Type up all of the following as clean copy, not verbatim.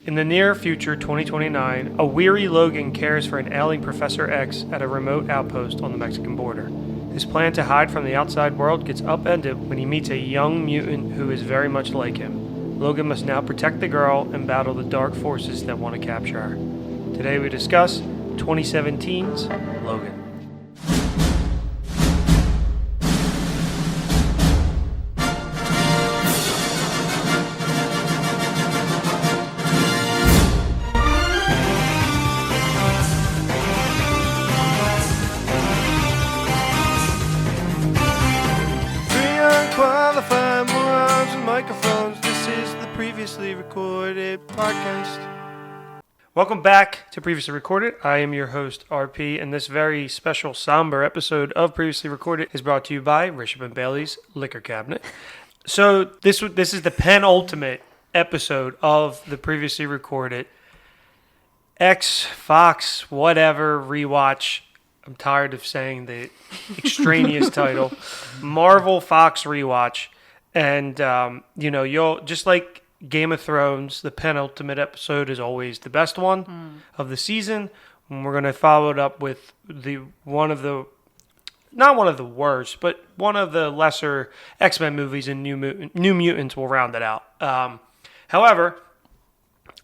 In the near future, 2029, a weary Logan cares for an ailing Professor X at a remote outpost on the Mexican border. His plan to hide from the outside world gets upended when he meets a young mutant who is very much like him. Logan must now protect the girl and battle the dark forces that want to capture her. Today we discuss 2017's Logan. Qualified morons and microphones. This is the Previously Recorded podcast. Welcome back to Previously Recorded. I am your host, RP, and this very special, somber episode of Previously Recorded is brought to you by Rishabh and Bailey's Liquor Cabinet. So this is the penultimate episode of the Previously Recorded X, Fox, whatever, rewatch. I'm tired of saying the extraneous title, Marvel Fox rewatch. And, you'll just like Game of Thrones, the penultimate episode is always the best one of the season. And we're going to follow it up with not one of the worst, but one of the lesser X-Men movies, and New Mutants will round it out. However,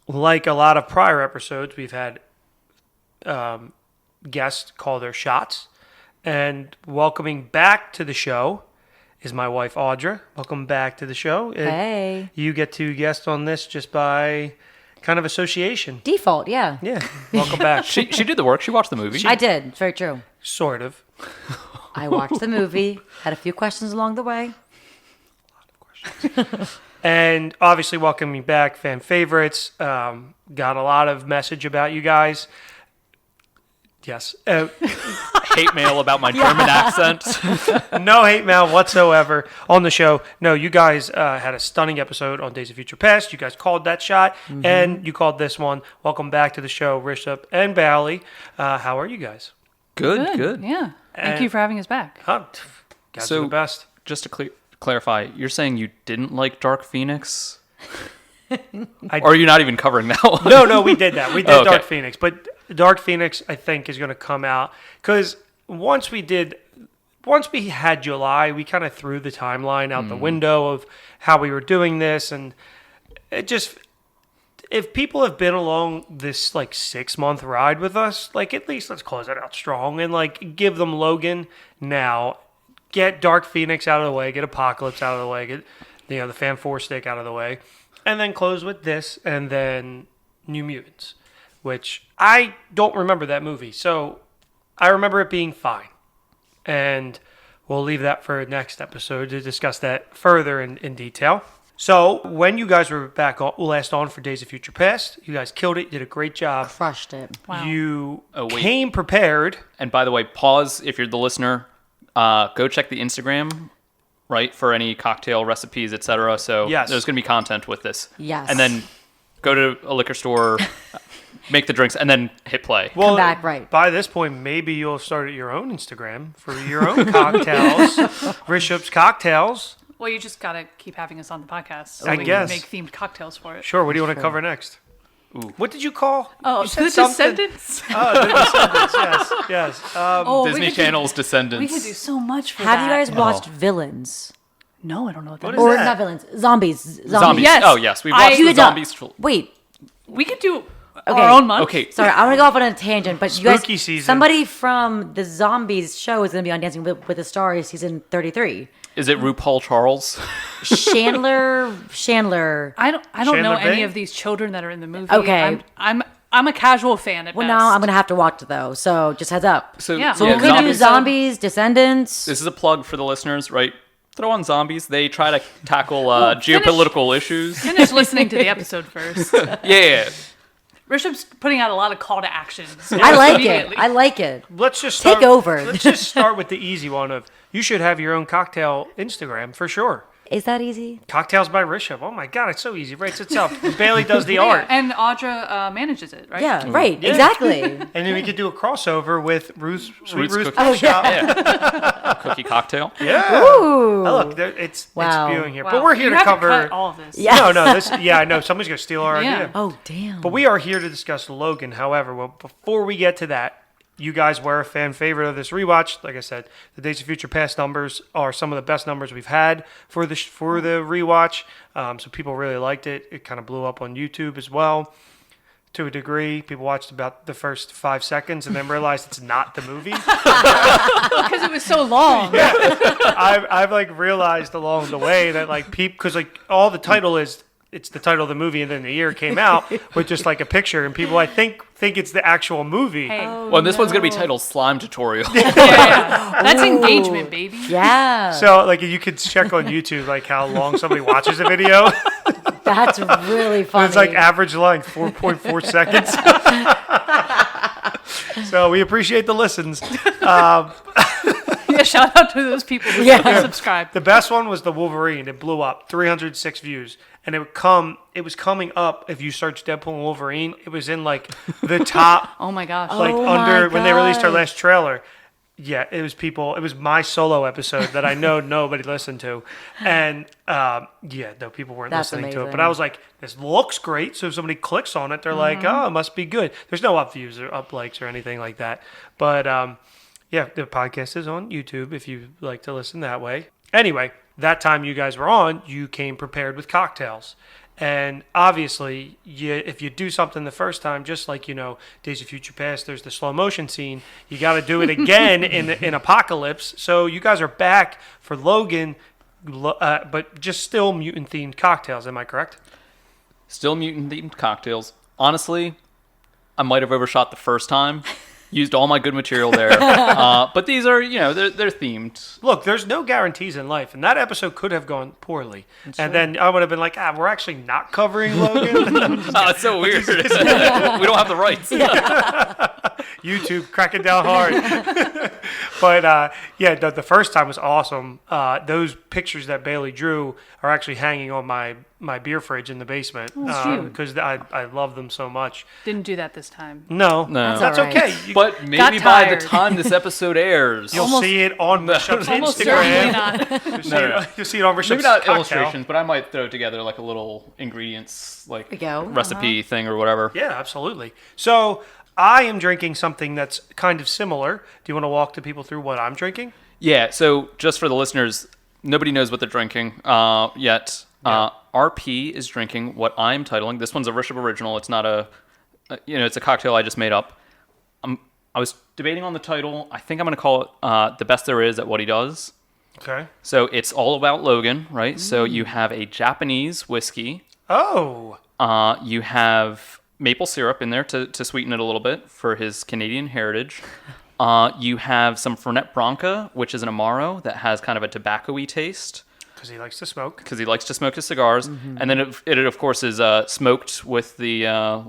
like a lot of prior episodes, we've had guests call their shots, and welcoming back to the show is my wife Audra. Welcome back to the show. Hey. You get to guest on this just by kind of association. Default, yeah. Yeah. Welcome back. She did the work. She watched the movie. I did. It's very true. Sort of. I watched the movie, had a few questions along the way. A lot of questions. And obviously welcoming back fan favorites. Got a lot of message about you guys. Yes. Hate mail about my German accent. No hate mail whatsoever on the show. No, you guys had a stunning episode on Days of Future Past. You guys called that shot, and you called this one. Welcome back to the show, Rishabh and Bailey. How are you guys? Good. Yeah. Thank you for having us back. Guys are the best. Just to clarify, you're saying you didn't like Dark Phoenix? Or are you not even covering that one? No, we did that. We did okay. Dark Phoenix. But Dark Phoenix, I think, is going to come out. Because once we had July, we kind of threw the timeline out the window of how we were doing this. And it just, if people have been along this, 6-month ride with us, at least let's close it out strong. And, give them Logan now. Get Dark Phoenix out of the way. Get Apocalypse out of the way. Get, the Fan 4 stick out of the way. And then close with this, and then New Mutants, which I don't remember that movie. So I remember it being fine. And we'll leave that for next episode to discuss that further in detail. So when you guys were back last on for Days of Future Past, you guys killed it. You did a great job. Crushed it. Wow. You came prepared. And by the way, pause if you're the listener. Go check the Instagram. Right, for any cocktail recipes, etc. So yes. There's going to be content with this. Yes. And then go to a liquor store, make the drinks, and then hit play. Well, come back, right. By this point, maybe you'll start your own Instagram for your own cocktails. Rishabh's Cocktails. Well, you just got to keep having us on the podcast so I we guess. can make themed cocktails for it. Sure, what do you want to cover next? Ooh. What did you call? Oh, you The Descendants? Oh, The Descendants, yes. Disney Channel's Descendants. We could do so much for Have that. you guys watched Villains? No, I don't know what that What is. is Or that? not Villains. Zombies. Zombies. Yes. Oh, yes. We watched You the don't- Zombies. Wait. We could do Okay. our own month. Okay. Sorry, I want to go off on a tangent, but you guys, Spooky season. somebody from the Zombies show is going to be on Dancing with the Stars season 33. Is it RuPaul Charles? Chandler. I don't know Chandler any Bing? of these children that are in the movie. Okay. I'm a casual fan at Well, best. now I'm going to have to watch it, though, so just heads up. So, Yeah. So we're going to do Zombies, Descendants. This is a plug for the listeners, right? Throw on Zombies. They try to tackle geopolitical issues. Finish listening to the episode first. Yeah. Rishabh's putting out a lot of call to actions. I like it. Immediately. I like it. Let's just Take over. Let's just start with the easy one of you should have your own cocktail Instagram for sure. Is that easy? Cocktails by Rishabh. Oh my God, it's so easy. Writes itself. Bailey does the art. And Audra manages it, right? Yeah, right. Yeah. Exactly. And then we could do a crossover with Sweet Ruth's Ruth's Cookie Pop Shop. Yeah. Cookie cocktail. Yeah. Ooh. Oh, look, it's Wow. spewing here. Wow. But we're here you to have cover. cut all of this. Yeah. No, this. Yeah, I know. Somebody's going to steal our Yeah. idea. Oh, damn. But we are here to discuss Logan. However, well, before we get to that, you guys were a fan favorite of this rewatch. Like I said, the Days of Future Past numbers are some of the best numbers we've had for the rewatch. So people really liked it. It kind of blew up on YouTube as well. To a degree, people watched about the first 5 seconds and then realized it's not the movie. Because it was so long. I've like realized along the way that like because like all the title is. It's the title of the movie, and then the year it came out with just like a picture, and people I think it's the actual movie. Hey. Well, this one's going to be titled Slime Tutorial. Yeah. That's engagement, baby. Yeah. So like you could check on YouTube like how long somebody watches a video. That's really funny. It's like average length 4.4 seconds. So we appreciate the listens. Yeah, shout out to those people who subscribe. The best one was the Wolverine. It blew up, 306 views, and it was coming up if you search Deadpool and Wolverine. It was in like the top, Oh my gosh. like Oh my under when they released our gosh. last trailer. Yeah, it was people. It was my solo episode that I know nobody listened to, and people weren't That's listening to it. But amazing. I was like, this looks great. So if somebody clicks on it, they're like, oh, it must be good. There's no up views or up likes or anything like that. But yeah, the podcast is on YouTube if you like to listen that way. Anyway, that time you guys were on, you came prepared with cocktails. And obviously, if you do something the first time, just like, Days of Future Past, there's the slow motion scene. You got to do it again in Apocalypse. So you guys are back for Logan, but just still mutant-themed cocktails. Am I correct? Still mutant-themed cocktails. Honestly, I might have overshot the first time. Used all my good material there. But these are, they're themed. Look, there's no guarantees in life, and that episode could have gone poorly. Then I would have been like, we're actually not covering Logan. Oh, it's so weird. We don't have the rights. YouTube cracking down hard. But the first time was awesome. Those pictures that Bailey drew are actually hanging on my beer fridge in the basement because I love them so much. Didn't do that this time. No, That's that's all right. okay. But maybe Got by the tired. time this episode airs, You'll see it on Rishabh's Almost certainly Instagram. not. You'll see it on Rishabh's maybe not cocktail. illustrations, but I might throw together like a little ingredients, like we go. recipe thing or whatever. Yeah, absolutely. So I am drinking something that's kind of similar. Do you want to walk the people through what I'm drinking? Yeah, so just for the listeners, nobody knows what they're drinking yet. Yeah. RP is drinking what I'm titling. This one's a Rishabh original. It's not it's a cocktail I just made up. I was debating on the title. I think I'm going to call it The Best There Is at What He Does. Okay. So it's all about Logan, right? So you have a Japanese whiskey. Oh. You have maple syrup in there to sweeten it a little bit for his Canadian heritage. You have some Fernet Branca, which is an Amaro that has kind of a tobacco-y taste. Because he likes to smoke. Because he likes to smoke his cigars. And then it of course, is smoked with the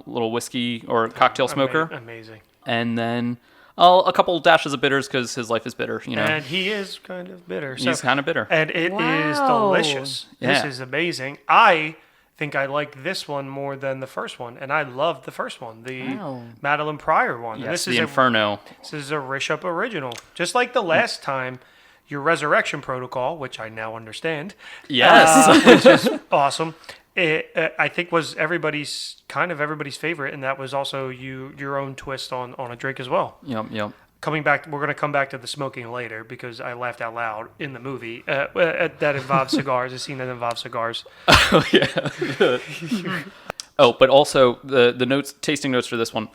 little whiskey or cocktail smoker. Amazing. And then a couple dashes of bitters because his life is bitter, And he is kind of bitter. He's kind of bitter. And it is Wow. delicious. Yeah. This is amazing. I think I like this one more than the first one. And I love the first one, the Wow. Madeline Pryor one. And Yes, this the is Inferno. This is a Rishabh original. Just like the last time, your Resurrection Protocol, which I now understand. Yes. Which is awesome. I think was everybody's favorite, and that was also your own twist on a drink as well. Yep. Coming back, we're going to come back to the smoking later because I laughed out loud in the movie that involves cigars. A scene that involves cigars. Oh, yeah. But also the tasting notes for this one,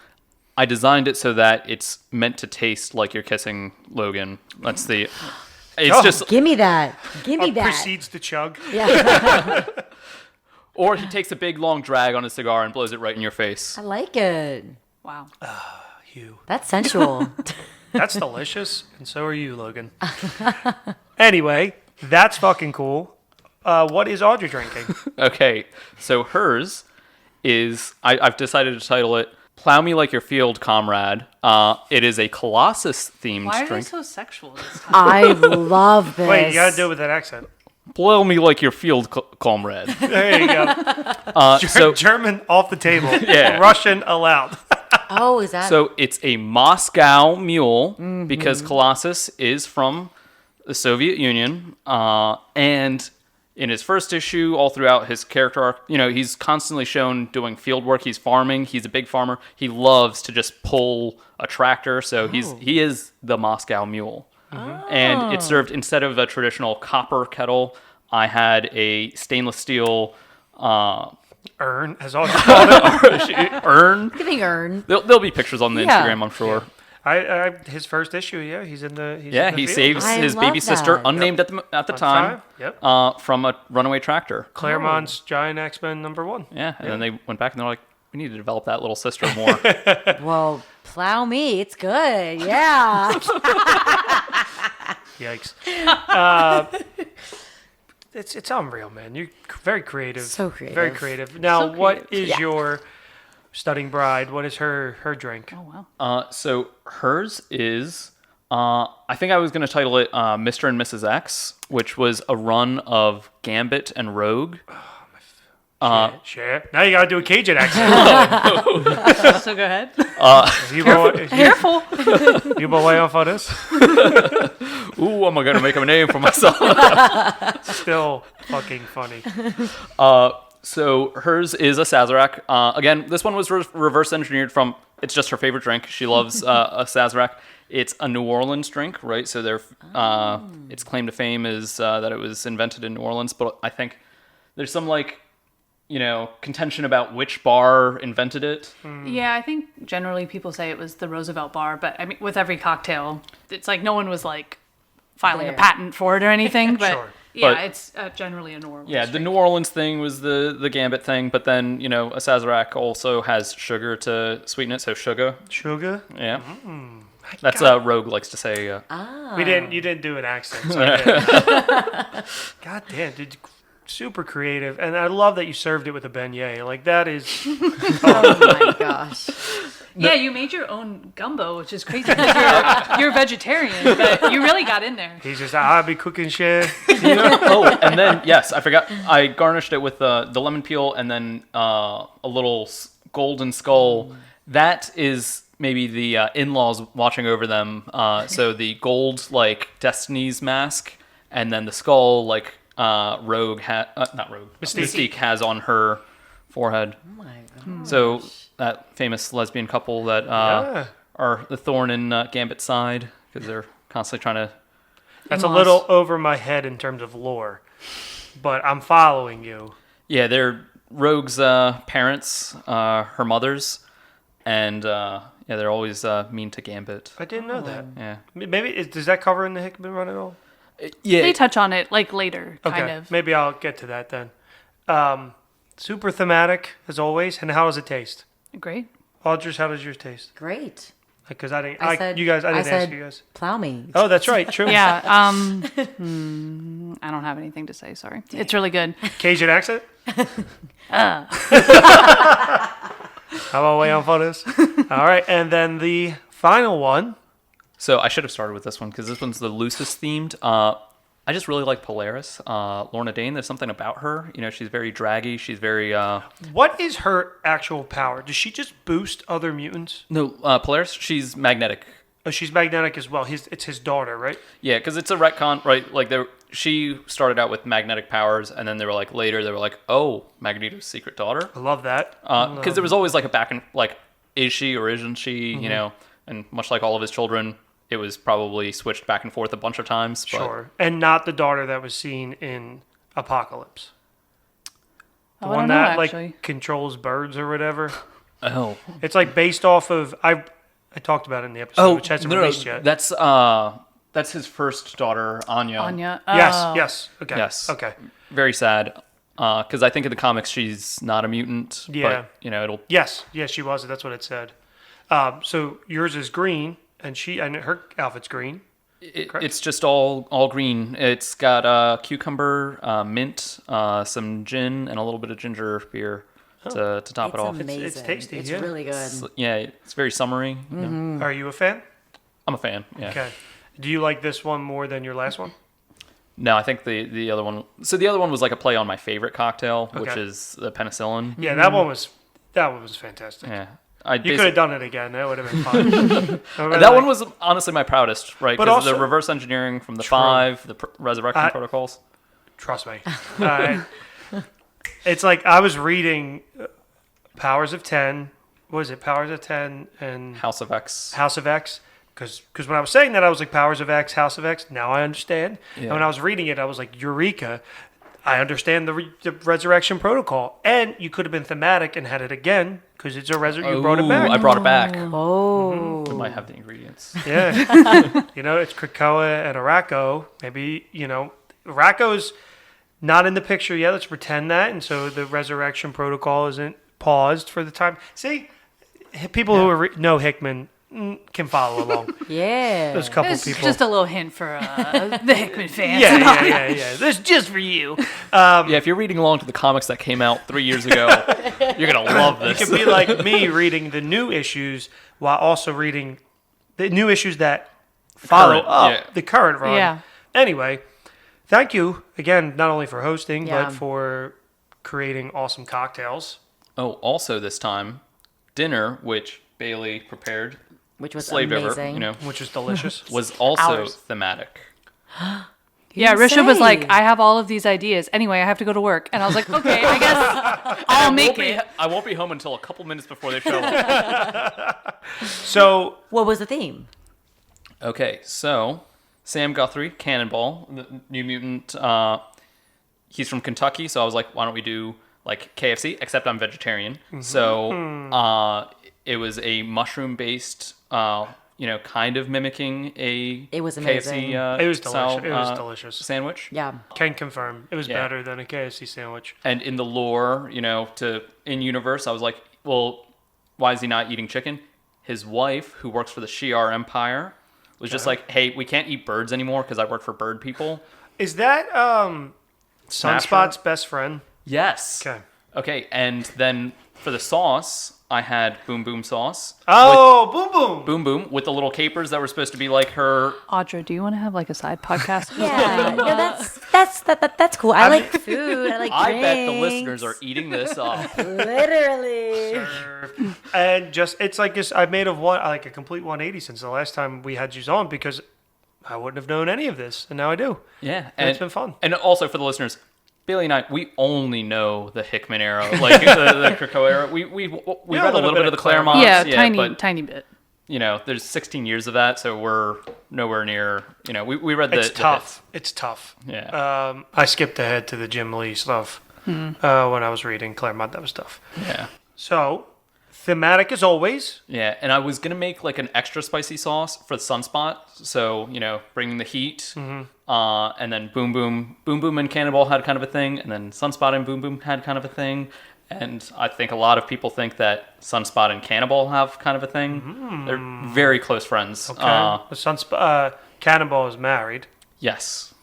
I designed it so that it's meant to taste like you're kissing Logan. That's the. It's just. Give me that. Give me that. Proceeds to chug. Yeah. Or he takes a big long drag on his cigar and blows it right in your face. I like it. Wow. Hugh. That's sensual. That's delicious, and so are you, Logan. Anyway, that's fucking cool. What is Audra drinking? Okay, so hers is I've decided to title it "Plow Me Like Your Field, Comrade." It is a Colossus themed Why are they drink. so sexual this time? I love this. Wait, you gotta do it with that accent. blow me like your field comrade. There you go. So German off the table. Yeah. Russian allowed. Oh, is that? So it's a Moscow mule because Colossus is from the Soviet Union, and in his first issue, all throughout his character arc, he's constantly shown doing field work. He's farming. He's a big farmer. He loves to just pull a tractor. So he is the Moscow mule. And it served, instead of a traditional copper kettle, I had a stainless steel Urn, as all you called it. urn. Giving urn. There'll be pictures on the Yeah. Instagram, I'm sure. His first issue, yeah, he's in the. He's Yeah, in the he field. saves I his love baby sister, that. unnamed at the time, Yep. from a runaway tractor. Claremont's Giant X-Men #1. Yeah, and then they went back and they're like, we need to develop that little sister more. Well, plow me. It's good. Yeah. Yikes. It's unreal, man. You're very creative. So creative. Very creative. Now, So what creative. is Yeah. your studying bride? What is her drink? Oh wow. So hers is, I think I was going to title it Mr. and Mrs. X, which was a run of Gambit and Rogue. Share. Now you gotta do a Cajun accent. So go ahead. Careful. You been way off on this? Ooh, am I going to make a name for myself? Still fucking funny. So hers is a Sazerac. Again, this one was reverse engineered from, it's just her favorite drink. She loves a Sazerac. It's a New Orleans drink, right? So its claim to fame is that it was invented in New Orleans, but I think there's some contention about which bar invented it. Yeah, I think generally people say it was the Roosevelt bar, but I mean, with every cocktail, it's like no one was like filing There. a patent for it or anything. But Sure. yeah, But- it's generally a New Orleans. Yeah, the drink. New Orleans thing was the Gambit thing, but then, a Sazerac also has sugar to sweeten it, so sugar. Sugar? Yeah. That's Rogue likes to say. You didn't do an accent. So I did. God damn, dude. Super creative. And I love that you served it with a beignet. Like, that is. Oh my gosh. Yeah, you made your own gumbo, which is crazy because you're a vegetarian, but you really got in there. He's just, I'll be cooking shit. Oh, and then, yes, I forgot. I garnished it with the lemon peel and then a little golden skull. That is maybe the in-laws watching over them. So the gold, Destiny's mask, and then the skull, not Rogue, Mystique has on her forehead. Oh my god. So that famous lesbian couple that Yeah. are the thorn in Gambit's side because they're constantly trying to. That's a In-laws. little over my head in terms of lore. But I'm following you. Yeah, they're Rogue's parents, her mother's, and they're always mean to Gambit. I didn't know that. Yeah, Maybe, does that cover in the Hickman run at all? yeah. They touch on it later, Okay, kind of. maybe I'll get to that then. Super thematic, as always. And how does it taste? Great. Audra, how does yours taste? Great. Because I didn't. I I said- didn't I ask said- you guys. Plow me. Oh, that's right. True. Yeah. I don't have anything to say. Sorry. It's really good. Cajun accent. How about way on photos? All right, and then the final one. So I should have started with this one because this one's the loosest themed. I just really like Polaris. Lorna Dane, there's something about her. She's very draggy. She's very... What is her actual power? Does she just boost other mutants? No, Polaris, she's magnetic. Oh, she's magnetic as well. It's his daughter, right? Yeah, because it's a retcon, right? She started out with magnetic powers, and then later they were like, oh, Magneto's secret daughter. I love that. Because there was always a back and is she or isn't she? And much like all of his children, it was probably switched back and forth a bunch of times. But Sure. And not the daughter that was seen in Apocalypse. The Oh, I one don't know, that actually. controls birds or whatever. Oh, It's based off of I talked about it in the episode, which hasn't released yet. That's his first daughter, Anya. Anya. Yes, Oh. yes. Okay. Yes. Okay. Very sad. Because I think in the comics she's not a mutant. Yeah. But it'll. Yes, yes, she was. That's what it said. So yours is green, and her outfit's green. Correct. It's just all green. It's got cucumber, mint, some gin, and a little bit of ginger beer to top it off. Amazing. It's tasty, It's yeah. really good. It's very summery. Are you a fan? I'm a fan. Yeah. Okay. Do you like this one more than your last one? No, I think the other one. So the other one was like a play on my favorite cocktail, which Okay. is the penicillin. Yeah, that one was fantastic. Yeah, You could have done it again. That would have been fun. That one was honestly my proudest, right? But Because the also- reverse engineering from the True. 5, the resurrection protocols. Trust me. It's like I was reading Powers of 10. What is it? Powers of 10 and House of X. House of X. Because when I was saying that, I was like, Powers of X, House of X. Now I understand. Yeah. And when I was reading it, I was like, Eureka. I understand the resurrection protocol. And you could have been thematic and had it again because it's a you brought it Ooh, back. I brought it back. Oh. We might have the ingredients. Yeah. It's Krakoa and Araco. Maybe, Araco's not in the picture yet. Let's pretend that. And so the resurrection protocol isn't paused for the time. See, people who know Hickman can follow along. Yeah. There's a couple It's people. just a little hint for the Hickman fans. yeah. This is just for you. Yeah, if you're reading along to the comics that came out 3 years ago, you're gonna love You this. could be like me reading the new issues while also reading the new issues that follow Current, up yeah. the current run. Yeah. Anyway, thank you again, not only for hosting, Yeah. but for creating awesome cocktails. Oh, also this time, dinner, which Bailey prepared, Which was slaved amazing. over, Which is delicious. was also Hours. thematic. Yeah, didn't Rishabh was say. like, I have all of these ideas. Anyway, I have to go to work. And I was like, okay, I guess I'll make it. I won't be home until a couple minutes before they show up. So What was the theme? Okay, so Sam Guthrie, Cannonball, the New Mutant. He's from Kentucky, so I was like, why don't we do like KFC? Except I'm vegetarian, so it was a mushroom-based, kind of mimicking a It was amazing. KFC. It was style, delicious. It was delicious. sandwich. Yeah. can confirm it was Yeah. better than a KFC sandwich. And in the lore, in universe, I was like, well, why is he not eating chicken? His wife, who works for the Shi'ar Empire, was just like, hey, we can't eat birds anymore because I work for bird people. Is that Sunspot's best friend? Yes. Okay. Okay, and then for the sauce, I had Boom Boom sauce. Oh, boom boom. Boom Boom with the little capers that were supposed to be like her. Audra, do you want to have like a side podcast? Yeah. No, that's cool. I like food. I like I drinks. bet the listeners are eating this up. Literally. And it's like this. I've made a complete 180 since the last time we had you on because I wouldn't have known any of this, and now I do. Yeah, And it's been fun. And also for the listeners, Bailey and I, we only know the Hickman era, like the Krakoa era. We read a little bit of the Claremont. Yeah, but tiny bit. there's 16 years of that, so we're nowhere near. We read the It's the tough. It's tough. hits. Yeah, I skipped ahead to the Jim Lee stuff when I was reading Claremont. That was tough. yeah. So, thematic as always. Yeah, and I was gonna make like an extra spicy sauce for the Sunspot, so bringing the heat, and then Boom Boom and Cannonball had kind of a thing, and then Sunspot and Boom Boom had kind of a thing, and I think a lot of people think that Sunspot and Cannonball have kind of a thing. They're very close friends. Okay. The Cannonball is married. Yes.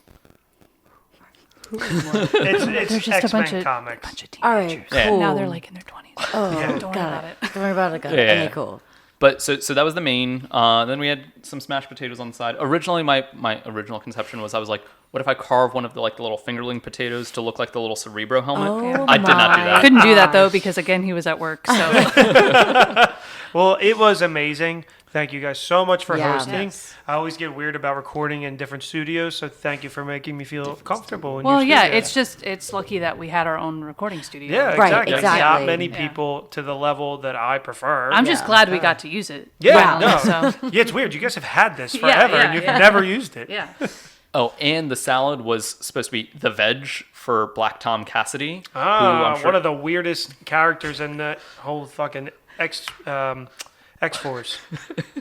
It's They're just a X-Men bunch of comics. teenagers. All right. Yeah. Cool. Now they're like in their 20s. Oh, Don't worry got about it. it. Don't worry about it. Got it. Yeah. Okay, cool. But so that was the main. Then we had some smashed potatoes on the side. Originally, my original conception was I was like, what if I carve one of the the little fingerling potatoes to look like the little Cerebro helmet? Oh I did not do my that. Couldn't do that though because again he was at work. So Well, it was amazing. Thank you guys so much for Yeah. hosting. Yes. I always get weird about recording in different studios, so thank you for making me feel comfortable in well, your yeah, studio. it's lucky that we had our own recording studio. Yeah, Right, exactly. exactly. Not many Yeah. people to the level that I prefer. I'm just Yeah. glad we got to use it. yeah, Wow. no. So Yeah, it's weird. You guys have had this Yeah, forever, yeah, and you've yeah. never used it. yeah. Oh, and the salad was supposed to be the veg for Black Tom Cassidy. who Ah, I'm sure- one of the weirdest characters in that whole fucking X-Force.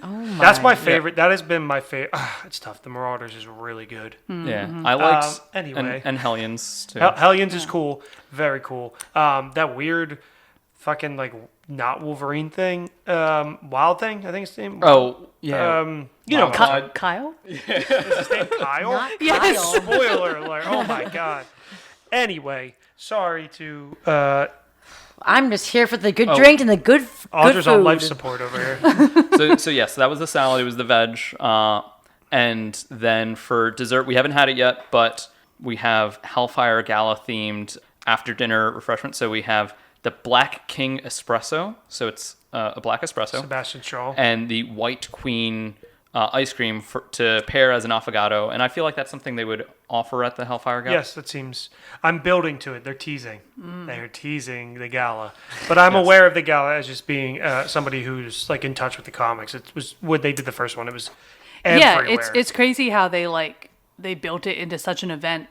Oh my. That's my favorite. That has been my favorite. It's tough. The Marauders is really good. Yeah, I liked anyway. and Hellions too. Hellions is cool. Very cool. That weird fucking not Wolverine thing. Wild thing, I think it's named. Oh yeah, Kyle? Is his name Kyle? Not Yes. Kyle. Spoiler alert. Oh my god. Anyway, sorry to I'm just here for the good drink and the good Audra's food. on life support over here. so yes, that was the salad. It was the veg, and then for dessert, we haven't had it yet, but We have Hellfire Gala themed after dinner refreshments. So we have the Black King Espresso. So it's a black espresso. Sebastian Shaw. And the White Queen ice cream to pair as an affogato. And I feel like that's something they would offer at the Hellfire Gala. Yes, that seems... I'm building to it. They're teasing. They're teasing the gala. But I'm aware of the gala as just being somebody who's like in touch with the comics. It was when they did the first one. It was everywhere. Yeah, it's crazy how they built it into such an event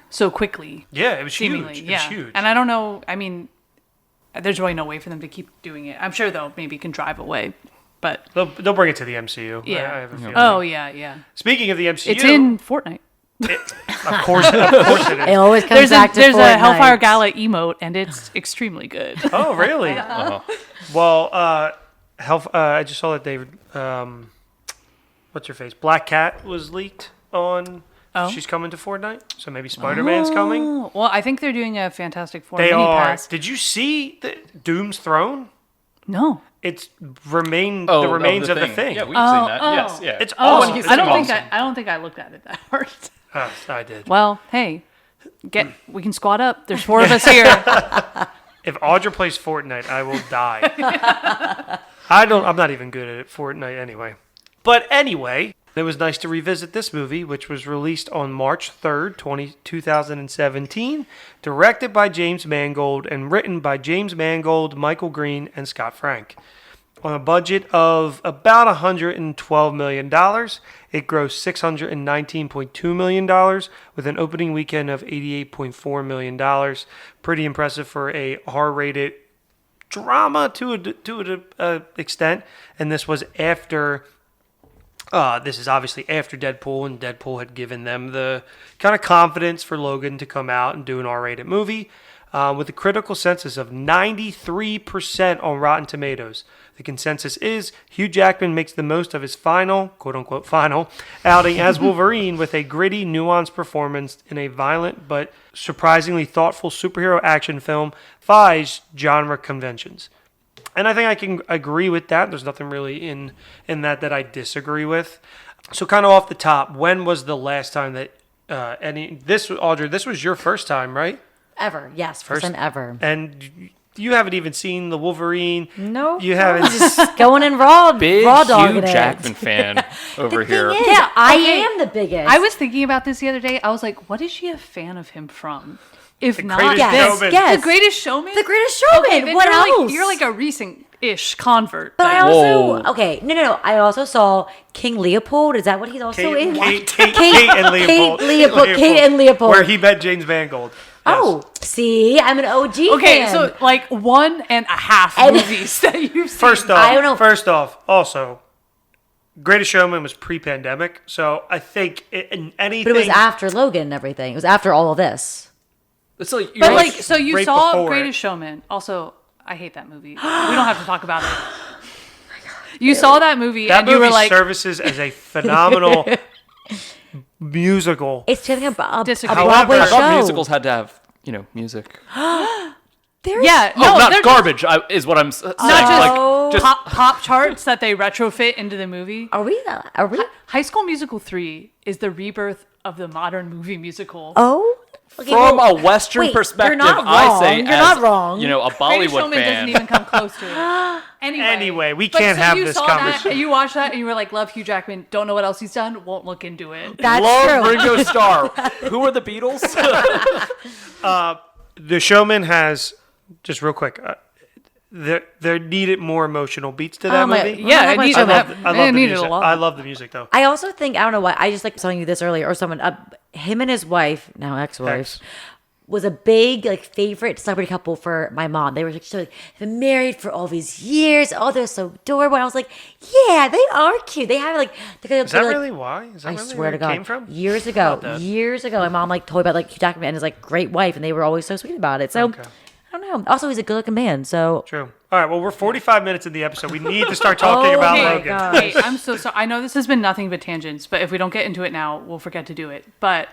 so quickly. Yeah, it was seemingly. huge. Yeah. It was huge. And I don't know, I mean, there's really no way for them to keep doing it. I'm sure they'll maybe contrive a way, but They'll bring it to the MCU. yeah. I have a feeling. Oh yeah. Speaking of the MCU, It's in Fortnite. of course it It is. always comes back to There's a Fortnite. Hellfire Gala emote, and it's extremely good. Oh, really? Well, I just saw that David. What's her face? Black Cat was leaked on. Oh. She's coming to Fortnite, so maybe Spider-Man's coming. Oh, well, I think they're doing a Fantastic Four They mini are. pass. Did you see the Doom's throne? No. It's the remains of the thing. Yeah, we've seen that. Yes, yeah. It's awesome. he's It's I don't awesome. think I don't think I looked at it that hard. I did. Well, hey, we can squat up. There's 4 of us here. If Audra plays Fortnite, I will die. I'm not even good at Fortnite anyway. But anyway, it was nice to revisit this movie, which was released on March 3rd, 2017, directed by James Mangold and written by James Mangold, Michael Green, and Scott Frank. On a budget of about $112 million, it grossed $619.2 million with an opening weekend of $88.4 million. Pretty impressive for a R-rated drama to an extent. And this was after... this is obviously after Deadpool, and Deadpool had given them the kind of confidence for Logan to come out and do an R-rated movie. With a critical census of 93% on Rotten Tomatoes. The consensus is Hugh Jackman makes the most of his final, quote-unquote final, outing as Wolverine with a gritty, nuanced performance in a violent but surprisingly thoughtful superhero action film, defies genre conventions. And I think I can agree with that. There's nothing really in that I disagree with. So kind of off the top, when was the last time that Audra, this was your first time, right? Ever. Yes, first time ever. And you haven't even seen the Wolverine. No. You haven't. Just going in raw Big dogging Hugh it. Jackman fan over here. Yeah, I okay. am the biggest. I was thinking about this the other day. I was like, what is she a fan of him from? If not Greatest this, Showman. Yes. The Greatest Showman? The Greatest Showman. Okay, then What you're else? you're like a recent-ish convert. But then. I also Whoa. okay. No. I also saw King Leopold. Is that what he's also in? Kate and Leopold. Kate and Leopold. Where he met James Mangold. Yes. Oh, see, I'm an OG Okay, fan. so like 1.5 And- movies that you've seen. First off, I don't know. Also, Greatest Showman was pre-pandemic, so I think in anything. But it was after Logan and everything. It was after all of this. It's like, But you're like, so you right saw before Greatest it. Showman. Also, I hate that movie. We don't have to talk about it. You saw that movie that and you movie were like, services as a phenomenal musical. It's taking a Disagree. Broadway However, I show. thought musicals had to have, music. There's yeah, Oh, no, not there's garbage, is what I'm saying. not Like, pop charts that they retrofit into the movie. Are we? High School Musical 3 is the rebirth of the modern movie musical. Oh. Okay, from well, a Western wait, perspective, you're not I say wrong. You're as, not wrong. a Greatest Bollywood Showman fan. doesn't even come close to it. Anyway, we But can't so have you this saw that, conversation. and you watched that and you were like, love Hugh Jackman, don't know what else he's done, won't look into it. That's Love true. Ringo Starr. Who are the Beatles? The Showman has, just real quick, there needed more emotional beats to that Oh my- movie. Yeah, it I needed I that. love, It I love the needed music. a lot. I love the music though. I also think I don't know why. I just like telling you this earlier, or someone, him and his wife, now ex-wife, Ex. was a big favorite celebrity couple for my mom. They were so they've been married for all these years. Oh, they're so adorable. And I was like, yeah, they are cute. They have Is that really why? Is that I really swear where to it God, came from? years About ago, that. my mom told me about Hugh Jackman and his great wife, and they were always so sweet about it. So Okay. I don't know. Also, he's a good-looking man. So True. All right. Well, we're 45 minutes in the episode. We need to start talking Oh about my Logan. God. Hey, I'm so sorry. I know this has been nothing but tangents, but if we don't get into it now, we'll forget to do it. But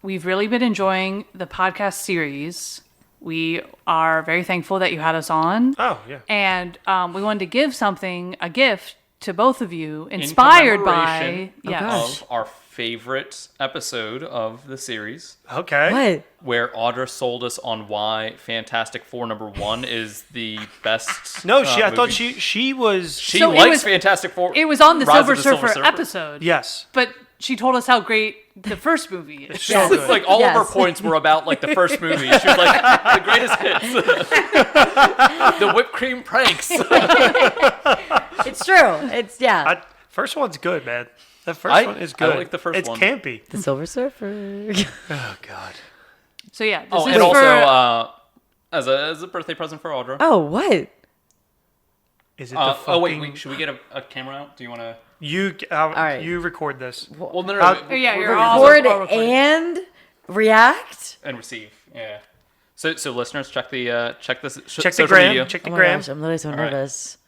we've really been enjoying the podcast series. We are very thankful that you had us on. Oh yeah. And we wanted to give a gift to both of you, inspired by commemoration gosh. of our favorite episode of the series, Okay. What? where Audra sold us on why Fantastic Four #1 is the best. No, I thought movie. she was. She So it likes was- Fantastic Four. It was on the Rise Silver of the Surfer episode. Yes. But she told us how great the first movie is. So Yes. good. Like all of her Yes. points were about like the first movie. She was like the greatest hits, the whipped cream pranks. It's true. It's First one's good, man. The first one is I good. like the first it's one. campy. the Silver Surfer. Oh God. So yeah, this Oh, is and for also as a birthday present for Audra. Oh, what? Is it the fucking? Oh wait, should we get a camera out? Do you want to? right. You record this. Well, no. Oh, yeah, you're all Record all recording. and react. And receive. Yeah. So listeners, check the check this. Check the social gram. media. Check the Oh my gram. gosh, I'm literally so right. nervous.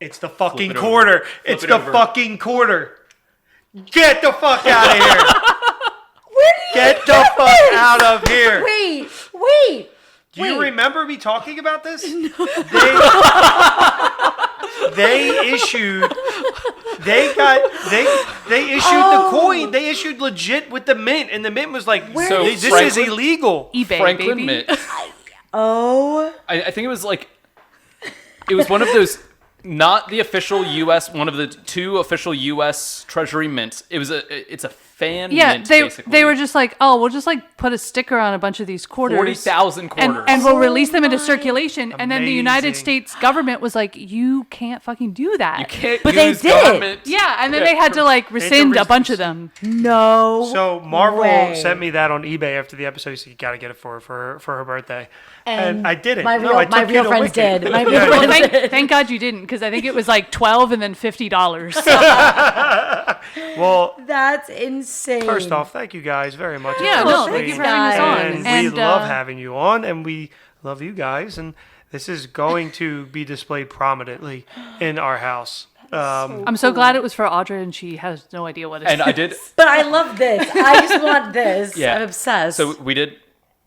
It's the fucking it over. quarter. Flip It's it the over. fucking quarter. Get the fuck out of here. Where do you Get the fuck out of here. Wait. Do you wait. remember me talking about this? They issued. They issued the coin. They issued legit with the mint, and the mint was like, So this is Franklin- illegal. eBay, Franklin baby. Mint. Oh. I think it was like it was one of those. Not the official U.S. One of the two official U.S. Treasury mints. It's a fan Yeah, mint. they basically. were just like, oh, we'll just like put a sticker on a bunch of these quarters, 40,000 quarters. and we'll release them into circulation. And then the United Amazing. States government was like, you can't fucking do that. You can't But they use did. government. Yeah, and then they had to like rescind a bunch of them. No. So Marvel way. sent me that on eBay after the episode. He said, you gotta get it for her birthday, and I did it. My No, real, I my took you real to friends Wicked. did. My real Yeah. Well, friends did. thank God you didn't, because I think it was like $12 and then $50. Well, That's insane. first off, thank you guys very much. It's Yeah, so no, sweet. thank you for having us on. And, And, we love uh, having you on, and we love you guys. And this is going to be displayed prominently in our house. I'm so glad it was for Audra, and she has no idea what it is. And I did. But I love this. I just want this. Yeah. I'm obsessed. So we did.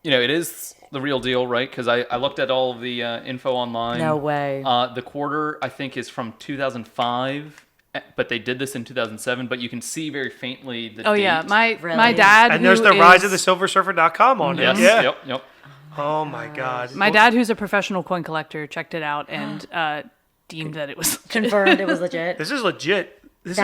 It is the real deal, right? Because I looked at all of the info online. No way. The quarter I think is from 2005, but they did this in 2007. But you can see very faintly the Oh date. yeah, my Really? dad. And there's who the rise is- of the silversurfer.com on Yes. it. Yeah. Yep. Oh my God. My dad, who's a professional coin collector, checked it out and deemed that it was Confirmed it was legit. This is legit. This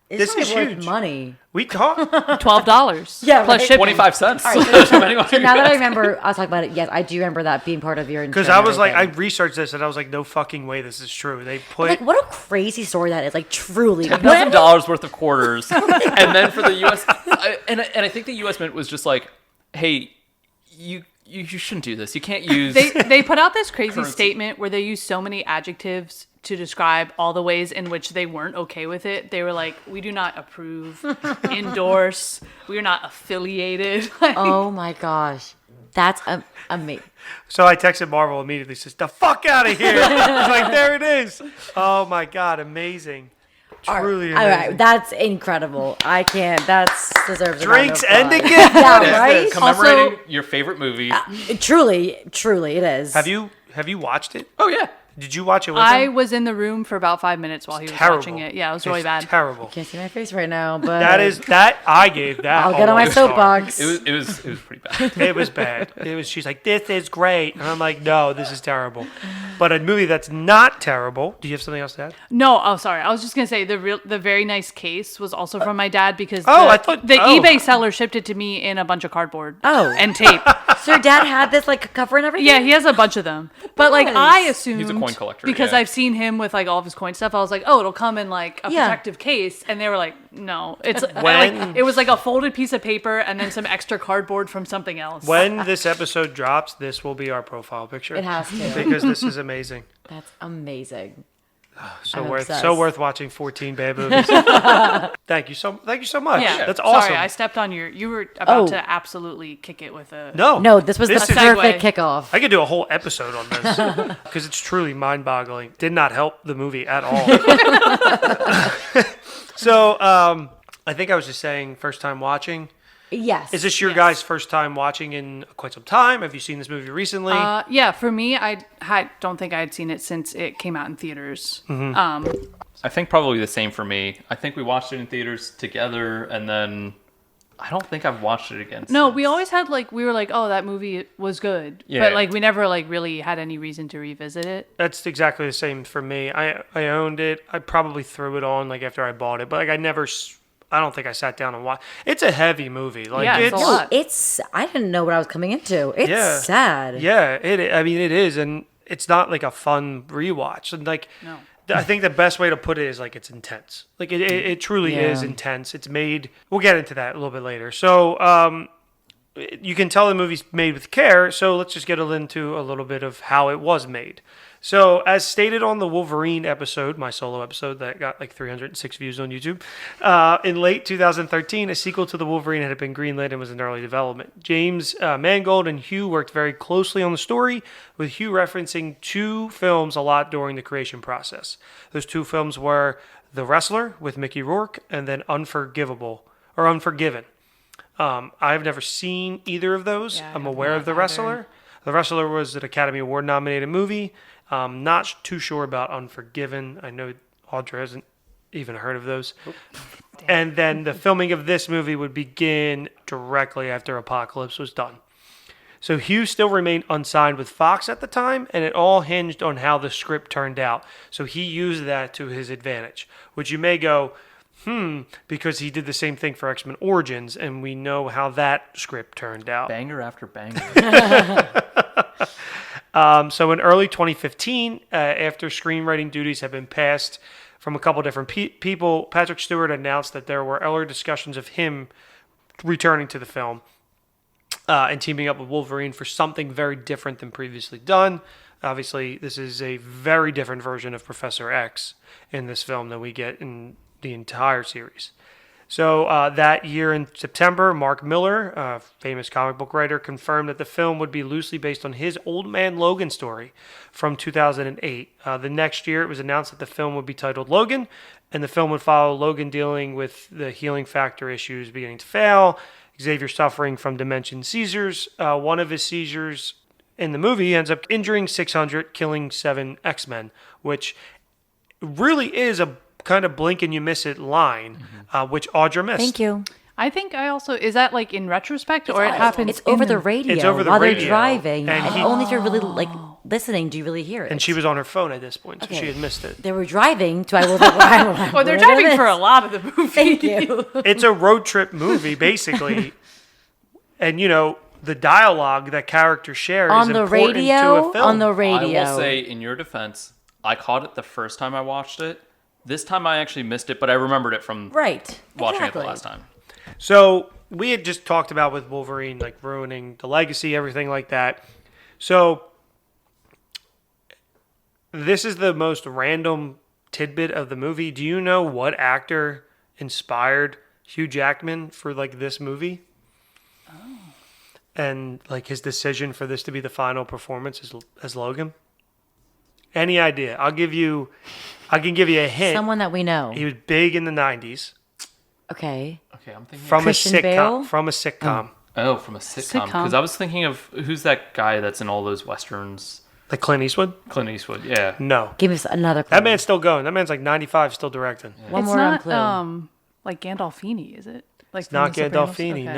This is is worth huge. money. We talk. $12. Yeah, plus right. shipping. 25 cents. So now that I remember, I was talking about it. Yes, I do remember that being part of your. Because I was like, I reresearched this and I was like, no fucking way, this is true. They put. like, what a crazy story that is. Like, truly, $10,000 worth of quarters, and then for the U.S. And I think the U.S. Mint was just like, hey, you shouldn't do this. You can't use. They put out this crazy Currency. statement where they used so many adjectives to describe all the ways in which they weren't okay with it. They were like, we do not approve, endorse, we are not affiliated. oh my gosh, that's amazing. So I texted Marvel immediately. Says, the fuck out of here. I was like, there it is. Oh my God, amazing. Truly All amazing. right, that's incredible. I can't. That's deserves a round Drinks of and a applause. gift. Yeah, right. commemorating your favorite movie. Truly, it is. Have you watched it? Oh yeah. Did you watch it with I him? was in the room for about 5 minutes while he was Terrible. watching it. Yeah, it was really It's bad. Terrible. Can't see my face right now, but That I gave that. I'll get on my one star. soapbox. It was pretty bad. It was bad. She's like, this is great. And I'm like, no, this is terrible. But a movie that's not terrible. Do you have something else to add? No, oh sorry. I was just gonna say the very nice case was also from my dad because I thought- the oh. eBay seller shipped it to me in a bunch of cardboard. Oh. And tape. So your dad had this like cover and everything. Yeah, he has a bunch of them. But like I assumed He's a coin collector, because yeah. I've seen him with like all of his coin stuff. I was like, oh, it'll come in like a Yeah. protective case, and they were like, no, it's When- like it was like a folded piece of paper and then some extra cardboard from something else. When this episode drops, this will be our profile picture. It has to. Because this is amazing. That's amazing. So I'm worth obsessed. watching 14 bad movies. Thank you so much. Yeah, That's awesome. Sorry, I stepped on your. You were about Oh. to absolutely kick it with a. No, This was This the is- perfect Segue. kickoff. I could do a whole episode on this because it's truly mind-boggling. Did not help the movie at all. So I think I was just saying, first time watching, Yes. Is this your guys' first time watching in quite some time? Have you seen this movie recently? Yeah, for me, don't think I had seen it since it came out in theaters. I think probably the same for me. I think we watched it in theaters together, and then I don't think I've watched it again. No, since. we always had we were like, oh, that movie was good, Yeah. but we never really had any reason to revisit it. That's exactly the same for me. I owned it. I probably threw it on after I bought it, but I don't think I sat down and watched. It's a heavy movie. Yeah, it's a lot. I didn't know what I was coming into. It's Yeah. sad. Yeah, it is, and it's not a fun rewatch. And No. I think the best way to put it is it's intense. It truly is Yeah. intense. It's made. We'll get into that a little bit later. So you can tell the movie's made with care. So let's just get into a little bit of how it was made. So as stated on the Wolverine episode, my solo episode that got 306 views on YouTube, in late 2013, a sequel to the Wolverine had been greenlit and was in early development. James Mangold and Hugh worked very closely on the story, with Hugh referencing two films a lot during the creation process. Those two films were The Wrestler with Mickey Rourke and then Unforgiven. I've never seen either of those. Yeah, I I'm have aware not of The either. Wrestler. The Wrestler was an Academy Award nominated movie. Not too sure about Unforgiven. I know Audra hasn't even heard of those. And then the filming of this movie would begin directly after Apocalypse was done. So Hugh still remained unsigned with Fox at the time, and it all hinged on how the script turned out. So he used that to his advantage, which you may go, because he did the same thing for X-Men Origins, and we know how that script turned out. Banger after banger. So in early 2015, after screenwriting duties had been passed from a couple different people, Patrick Stewart announced that there were earlier discussions of him returning to the film and teaming up with Wolverine for something very different than previously done. Obviously, this is a very different version of Professor X in this film than we get in the entire series. So that year in September, Mark Miller, a famous comic book writer, confirmed that the film would be loosely based on his Old Man Logan story from 2008. The next year, it was announced that the film would be titled Logan, and the film would follow Logan dealing with the healing factor issues beginning to fail, Xavier suffering from dementia seizures. One of his seizures in the movie ends up injuring 600, killing 7 X-Men, which really is a kind of blink and you miss it line, which Audra missed. Thank you. I think I also is that in retrospect or it happens. It's over the radio. It's over the while radio, they're driving, and and only if you're really listening do you really hear it. And she was on her phone at this point, so Okay. she had missed it. They were driving, so I wasn't. Well, they're driving for a lot of the movie. Thank you. It's a road trip movie, basically. And, the dialogue that characters share On is the important radio, to a film. on the radio. I will say, in your defense, I caught it the first time I watched it. This time I actually missed it, but I remembered it from Right. watching exactly. it the last time. So we had just talked about with Wolverine, ruining the legacy, everything like that. So this is the most random tidbit of the movie. Do you know what actor inspired Hugh Jackman for this movie? Oh. And his decision for this to be the final performance as Logan? Any idea? I can give you a hint. Someone that we know. He was big in the 90s. Okay. Okay, I'm thinking. From Christian a sitcom. Bale? From a sitcom. Oh, from a sitcom. Sitcom. Because I was thinking of who's that guy that's in all those westerns? Like Clint Eastwood? Clint Eastwood. Yeah. No. Give us another clue. That man's still going. That man's 95, still directing. One It's more not clue. like Gandolfini, is it? It's not Gandolfini, Okay.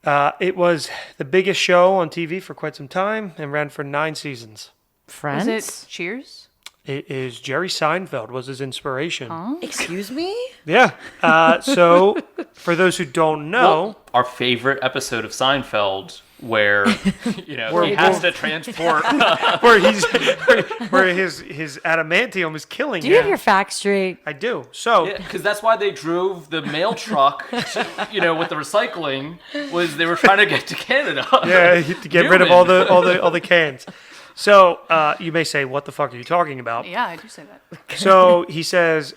no. It was the biggest show on TV for quite some time and ran for 9 seasons. Friends? Is it Cheers? It is Jerry Seinfeld was his inspiration. Excuse me? Yeah. So for those who don't know, Our favorite episode of Seinfeld, where Where- he has to transport. where he's where his adamantium is killing Do you him. have your facts straight? I do. So Because that's why they drove the mail truck, with the recycling, was they were trying to get to Canada. yeah, to get rid of all the cans. So you may say, "What the fuck are you talking about?" Yeah, I do say that. So he says,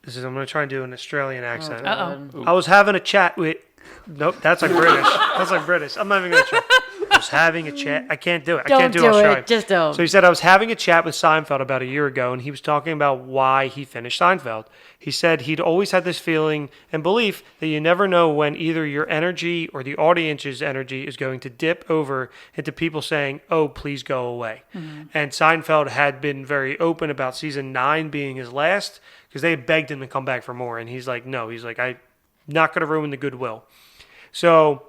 I'm going to try and do an Australian accent. Uh-oh. I was having a chat with... Nope, that's British. That's British. I'm not even going to try. I was was having a chat. I can't do it. I Don't can't do do Australian. it. Just don't. So he said, I was having a chat with Seinfeld about a year ago, and he was talking about why he finished Seinfeld. He said he'd always had this feeling and belief that you never know when either your energy or the audience's energy is going to dip over into people saying, oh, please go away. And Seinfeld had been very open about season 9 being his last because they had begged him to come back for more. And he's like, no, he's like, I'm not going to ruin the goodwill. So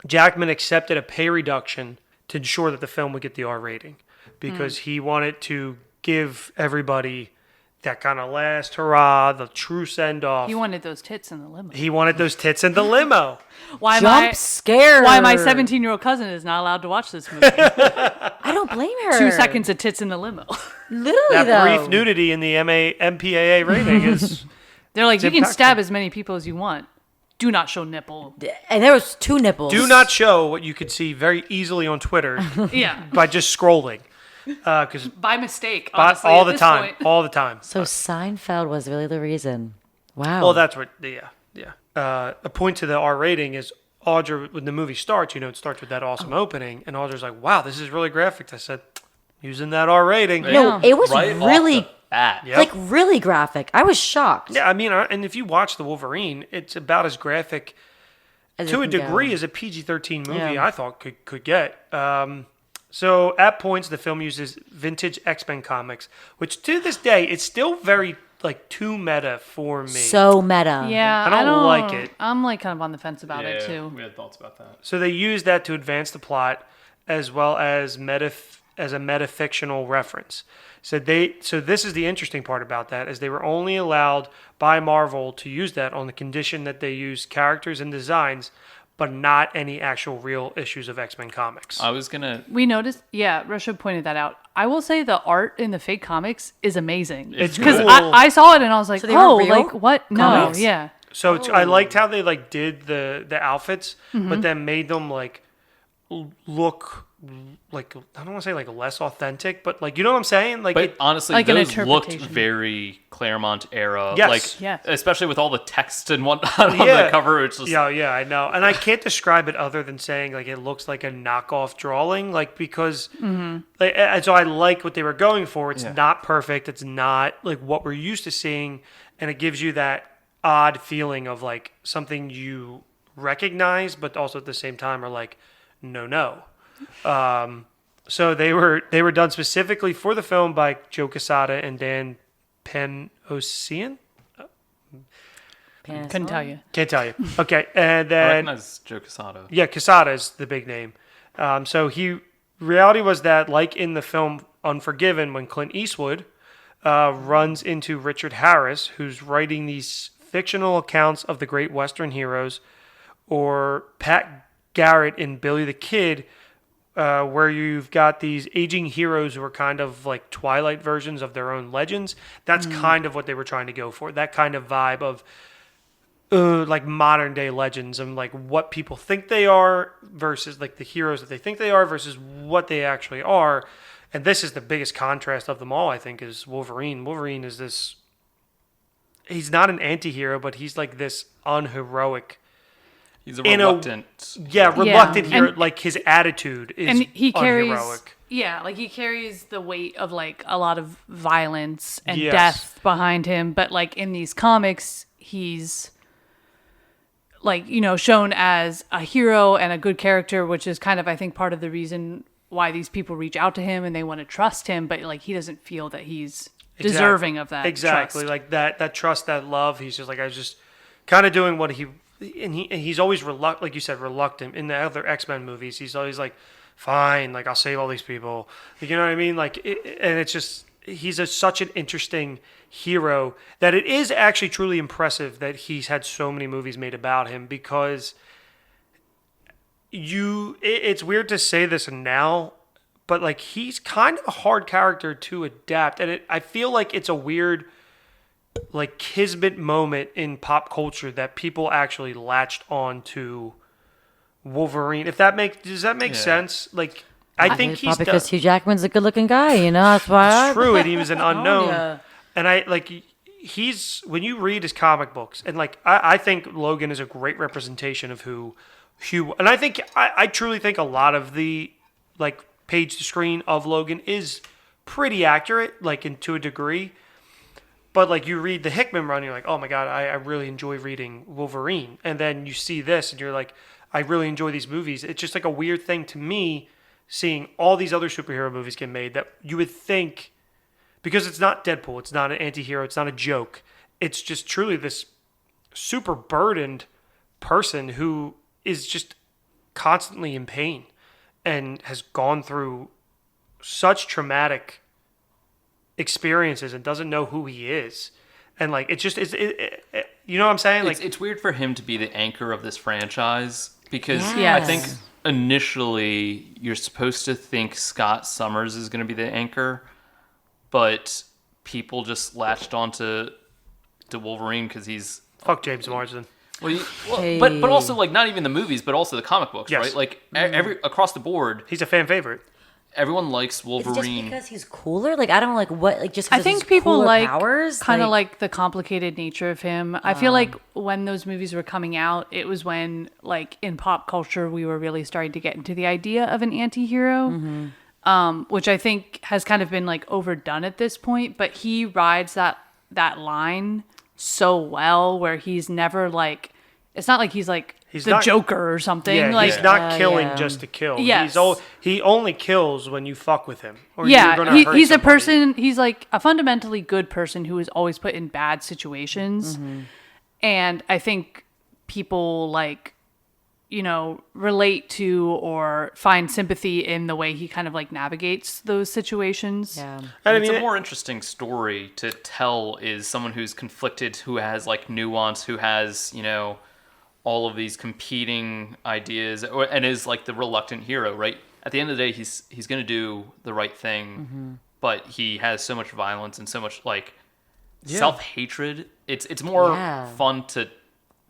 Jackman accepted a pay reduction to ensure that the film would get the R rating because he wanted to give everybody that kind of last hurrah, the true send-off. He wanted those tits in the limo. He wanted those tits in the limo. Why Jump scare. Why my 17-year-old cousin is not allowed to watch this movie? I don't blame her. 2 seconds of tits in the limo. Literally, That though. brief nudity in the MPAA rating is... They're like, you can impactful. stab as many people as you want. Do not show nipple. And there was 2 nipples. Do not show what you could see very easily on Twitter Yeah. by just scrolling. Because By mistake, honestly, all at the this time. point. All the time. So Seinfeld was really the reason. Wow. Well, that's what, yeah. A point to the R rating is Audra, when the movie starts, it starts with that awesome opening, and Audra's like, wow, this is really graphic. I said, using that R rating. No, it was Right off really, the bat. Yep. like, really graphic. I was shocked. Yeah, I mean, and if you watch The Wolverine, it's about as graphic As to it a can go. degree as a PG-13 movie Yeah. I thought could get. So at points, the film uses vintage X-Men comics, which to this day, it's still very, too meta for me. So meta. Yeah, I don't like it. I'm like kind of on the fence about it too. We had thoughts about that. So they use that to advance the plot, as well as as a metafictional reference. So this is the interesting part about that, is they were only allowed by Marvel to use that on the condition that they use characters and designs, but not any actual real issues of X-Men comics. I was gonna. We noticed, Rishabh pointed that out. I will say the art in the fake comics is amazing. It's Because cool. I saw it and I was like, So they were oh, real like what? No, comics? yeah. So I liked how they did the outfits, but then made them look I don't want to say less authentic, but you know what I'm saying? But honestly, Like an those looked interpretation. very Claremont era. Yes. Yes. Especially with all the text and whatnot on Yeah. the cover. It's just yeah, I know, and I can't describe it other than saying it looks like a knockoff drawing, because and so I like what they were going for. It's not perfect. It's not what we're used to seeing, and it gives you that odd feeling of something you recognize, but also at the same time are no. So they were done specifically for the film by Joe Quesada and Dan Panosian. Couldn't tell you. Can't tell you. Okay, and I then recognize Joe Quesada. yeah, Quesada is the big name. So reality was that in the film Unforgiven, when Clint Eastwood runs into Richard Harris, who's writing these fictional accounts of the great Western heroes, or Pat Garrett in Billy the Kid, where you've got these aging heroes who are kind of Twilight versions of their own legends. That's kind of what they were trying to go for. That kind of vibe of modern day legends and what people think they are versus the heroes that they think they are versus what they actually are. And this is the biggest contrast of them all, I think, is Wolverine. Wolverine is this... He's not an anti-hero, but he's this unheroic... He's a reluctant. reluctant hero. And- His attitude is And he carries, unheroic. he carries the weight of a lot of violence and Yes. death behind him. But in these comics, he's shown as a hero and a good character, which is kind of, I think, part of the reason why these people reach out to him and they want to trust him. But he doesn't feel that he's deserving of that. Exactly. trust. That trust, that love. He's just I was just kind of doing what he... And he's always reluctant, like you said, reluctant. In the other X-Men movies, he's always fine, I'll save all these people. You know what I mean? And it's just, he's such an interesting hero that it is actually truly impressive that he's had so many movies made about him, because it's weird to say this now, but he's kind of a hard character to adapt. And I feel it's a weird... kismet moment in pop culture that people actually latched on to Wolverine. Does that make sense? I think It's he's probably because Hugh Jackman's a good-looking guy, That's why. it's true, and he was an unknown. ya. And he's when you read his comic books, and I think Logan is a great representation of who Hugh, and I truly think a lot of the like page to screen of Logan is pretty accurate, like to a degree. But like you read the Hickman run, you're like, oh my god, I really enjoy reading Wolverine, and then you see this, and you're like, I really enjoy these movies. It's just like a weird thing to me, seeing all these other superhero movies get made that you would think, because it's not Deadpool, it's not an anti-hero, it's not a joke, it's just truly this super burdened person who is just constantly in pain and has gone through such traumatic experiences and doesn't know who he is. And like it's just you know what I'm saying? Like it's weird for him to be the anchor of this franchise because Yes. I think initially you're supposed to think Scott Summers is going to be the anchor, but people just latched onto Wolverine because he's fuck James Marsden. But also like not even the movies, but also the comic books, Yes. right? Like every across the board, He's a fan favorite. everyone likes Is it Wolverine. just because he's cooler? Like I don't know, like what, like just. I 'cause think his people cooler like powers, kind of like the complicated nature of him. I feel like when those movies were coming out, it was when like in pop culture we were really starting to get into the idea of an anti-hero, which I think has kind of been like overdone at this point. But he rides that line so well, where he's never like, it's not like he's like He's the not- Joker or something. Yeah, like he's not killing yeah. just to kill. Yes. He only kills when you fuck with him. Or you're yeah, gonna hurt he's a somebody. person. He's like a fundamentally good person who is always put in bad situations, and I think people like, you know, relate to or find sympathy in the way he kind of like navigates those situations. Yeah. And And I it's mean, a more interesting story to tell is someone who's conflicted, who has like nuance, who has, you know, all of these competing ideas, and is like the reluctant hero, right? At the end of the day, he's going to do the right thing, but he has so much violence and so much like self-hatred. It's more Yeah. fun to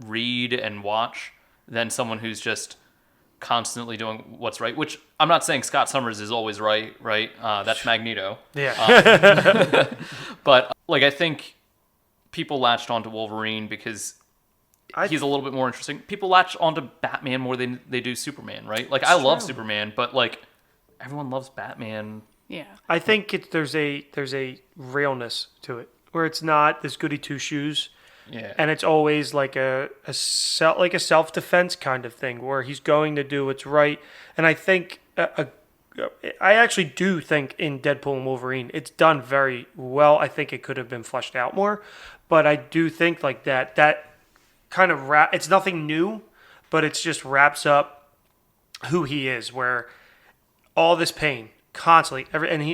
read and watch than someone who's just constantly doing what's right, which I'm not saying Scott Summers is always right? That's Magneto. yeah. But like I think people latched onto Wolverine because he's a little bit more interesting. People latch onto Batman more than they do Superman, right? Like I love Superman, but like everyone loves Batman. Yeah. I think there's a realness to it where it's not this goody two shoes. Yeah. And it's always like a self defense kind of thing where he's going to do what's right. And I think I actually do think in Deadpool and Wolverine it's done very well. I think it could have been fleshed out more, but I do think like that kind of it's nothing new, but it's just wraps up who he is. Where all this pain constantly,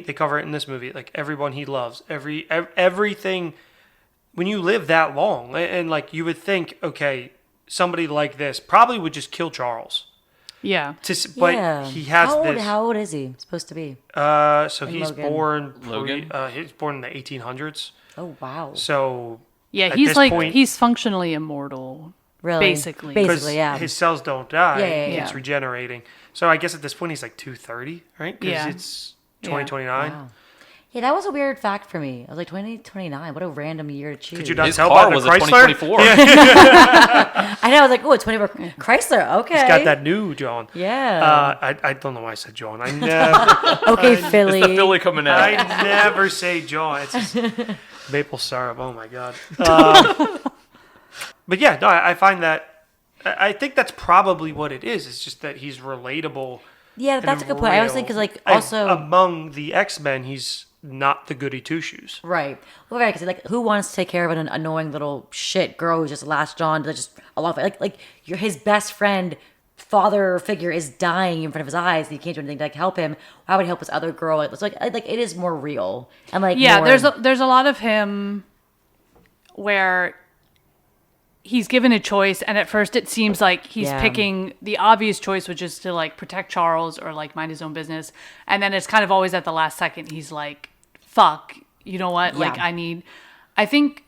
they cover it in this movie. Like everyone he loves, everything. When you live that long, and like you would think, okay, somebody like this probably would just kill Charles. Yeah. But Yeah. he has this. How old is he supposed to be? So he's Logan. born. Logan? He's born in the 1800s. Oh wow. So Yeah, at he's this like point- he's functionally immortal. Really? Basically. because yeah. his cells don't die, Yeah. it's regenerating. So I guess at this point he's like 230, right? Because Yeah. it's 2029. Wow. Yeah, that was a weird fact for me. I was like 2029. What a random year to choose. Could you not His tell car by the was a Chrysler? 2024. I know. I was like, oh, 24 Chrysler. Okay. He's got that new John. Yeah. I don't know why I said John. I never Okay, Philly. It's the Philly coming out. I never say John. It's just maple syrup. Oh my god. But yeah, no, I find that. I think that's probably what it is. It's just that he's relatable. Yeah, that's a and good point. I was real. thinking, like, And also. among the X-Men, he's not the goody two shoes. Right. Well, right. Because like, who wants to take care of an annoying little shit girl who's just latched on to just a lot of like you're his best friend, father figure is dying in front of his eyes. And he can't do anything to like help him. How would he help this other girl? It's like it is more real and like Yeah, more, there's a lot of him where he's given a choice, and at first it seems like he's Yeah. picking the obvious choice, which is to like protect Charles or like mind his own business, and then it's kind of always at the last second he's like, "Fuck, you know what? Like Yeah. I think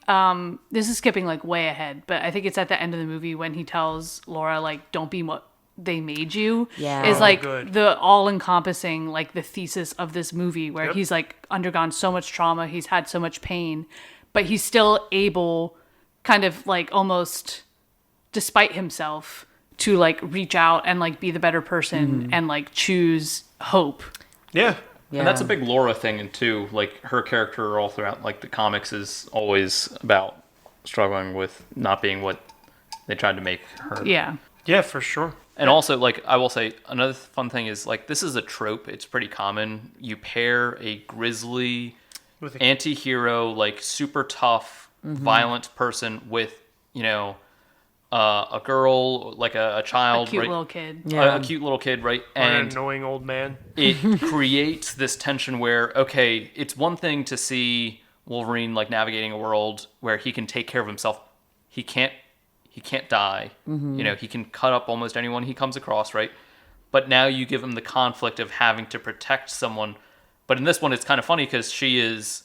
this is skipping like way ahead, but I think it's at the end of the movie when he tells Laura like, "Don't be what they made you." Yeah. Is Oh, like good. the all-encompassing like the thesis of this movie where Yep. he's like undergone so much trauma, he's had so much pain, but he's still able kind of like almost despite himself to like reach out and like be the better person and like choose hope. Yeah. Yeah. And that's a big Laura thing, and too, like her character all throughout like the comics is always about struggling with not being what they tried to make her. Yeah. Yeah, for sure. And also, like, I will say, another fun thing is, like, this is a trope. It's pretty common. You pair a grisly, With a- anti-hero, like, super tough, violent person with, you know, a girl, like a child. A cute right? little kid. Yeah. A cute little kid, right? Or an And annoying old man. it creates this tension where, okay, it's one thing to see Wolverine, like, navigating a world where he can take care of himself. He can't die. You know, he can cut up almost anyone he comes across, right? But now you give him the conflict of having to protect someone. But in this one, it's kind of funny because she is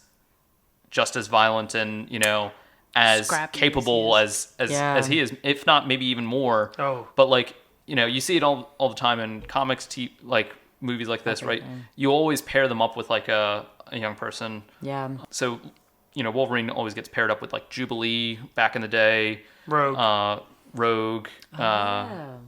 just as violent and, you know, as Scrappy capable as as he is, if not maybe even more. Oh. But like, you know, you see it all the time in comics, like movies like this, right? You always pair them up with like a young person. Yeah. So, you know, Wolverine always gets paired up with like Jubilee back in the day. Rogue. Rogue. I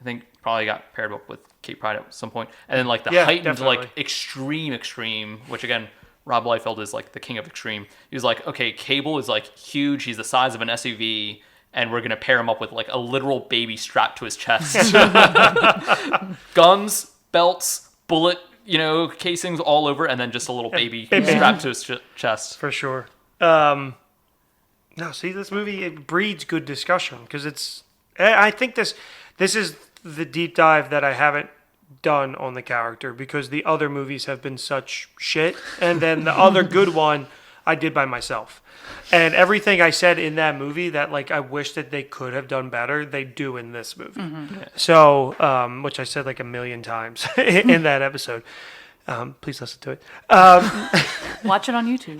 think probably got paired up with Kate Pride at some point. And then like the Yeah, heightened, definitely. like extreme, which again, Rob Liefeld is like the king of extreme. He was like, okay, Cable is like huge. He's the size of an SUV. And we're going to pair him up with like a literal baby strapped to his chest. Guns, belts, bullet, you know, casings all over. And then just a little baby strapped to his chest. For sure. No, see, this movie, it breeds good discussion because I think this is the deep dive that I haven't done on the character because the other movies have been such shit. And then the other good one I did by myself. And everything I said in that movie that like I wish that they could have done better, they do in this movie. So, which I said like a million times in that episode. Please listen to it. Watch it on YouTube.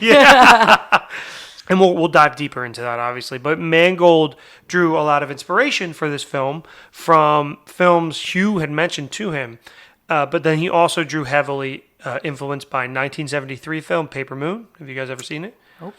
And we'll dive deeper into that, obviously. But Mangold drew a lot of inspiration for this film from films Hugh had mentioned to him. But then he also drew heavily influenced by 1973 film Paper Moon. Have you guys ever seen it? Nope.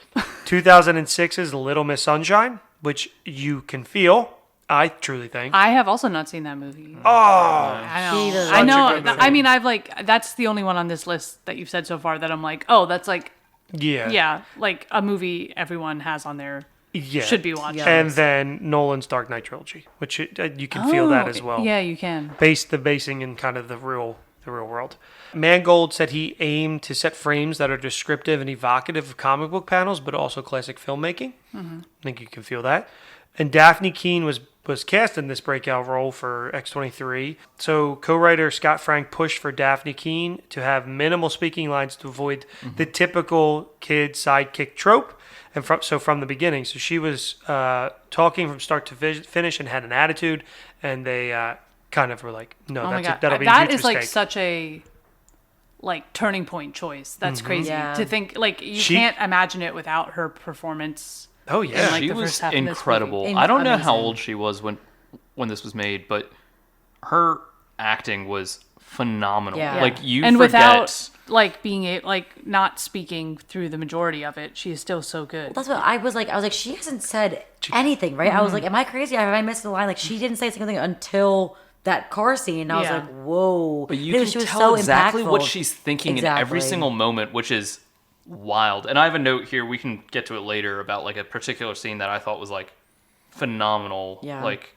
2006's Little Miss Sunshine, which you can feel, I truly think. I have also not seen that movie. Oh, I He know. does. I Such a know. good movie. I mean, I've like that's the only one on this list that you've said so far that I'm like, oh, that's like yeah. like a movie everyone has on their Yeah. should be watching. And then Nolan's Dark Knight trilogy, which you can feel that as well. Yeah, you can. Basing in kind of the real world. Mangold said he aimed to set frames that are descriptive and evocative of comic book panels, but also classic filmmaking. I think you can feel that. And Daphne Keane was cast in this breakout role for X-23. So co-writer Scott Frank pushed for Daphne Keane to have minimal speaking lines to avoid the typical kid sidekick trope. And from the beginning, so she was talking from start to finish and had an attitude, and they kind of were like, no, Oh my god, that'll be a that huge is like mistake. such a like turning point choice. That's crazy Yeah. to think. Like you She- can't imagine it without her performance. Oh yeah, like She the was first half of this incredible. movie. I don't know how Amazing. old she was when this was made, but her acting was phenomenal. Yeah. Like you And forget. without like being like not speaking through the majority of it, she is still so good. That's what I was like. I was like, she hasn't said anything, right? I was like, am I crazy? Have I missed the line? Like, she didn't say something until that car scene. And I was Yeah. like, whoa. But you Because can she was tell so exactly what impactful. she's thinking in every Exactly. single moment, which is wild. And I have a note here. We can get to it later about like a particular scene that I thought was like phenomenal. Yeah. Like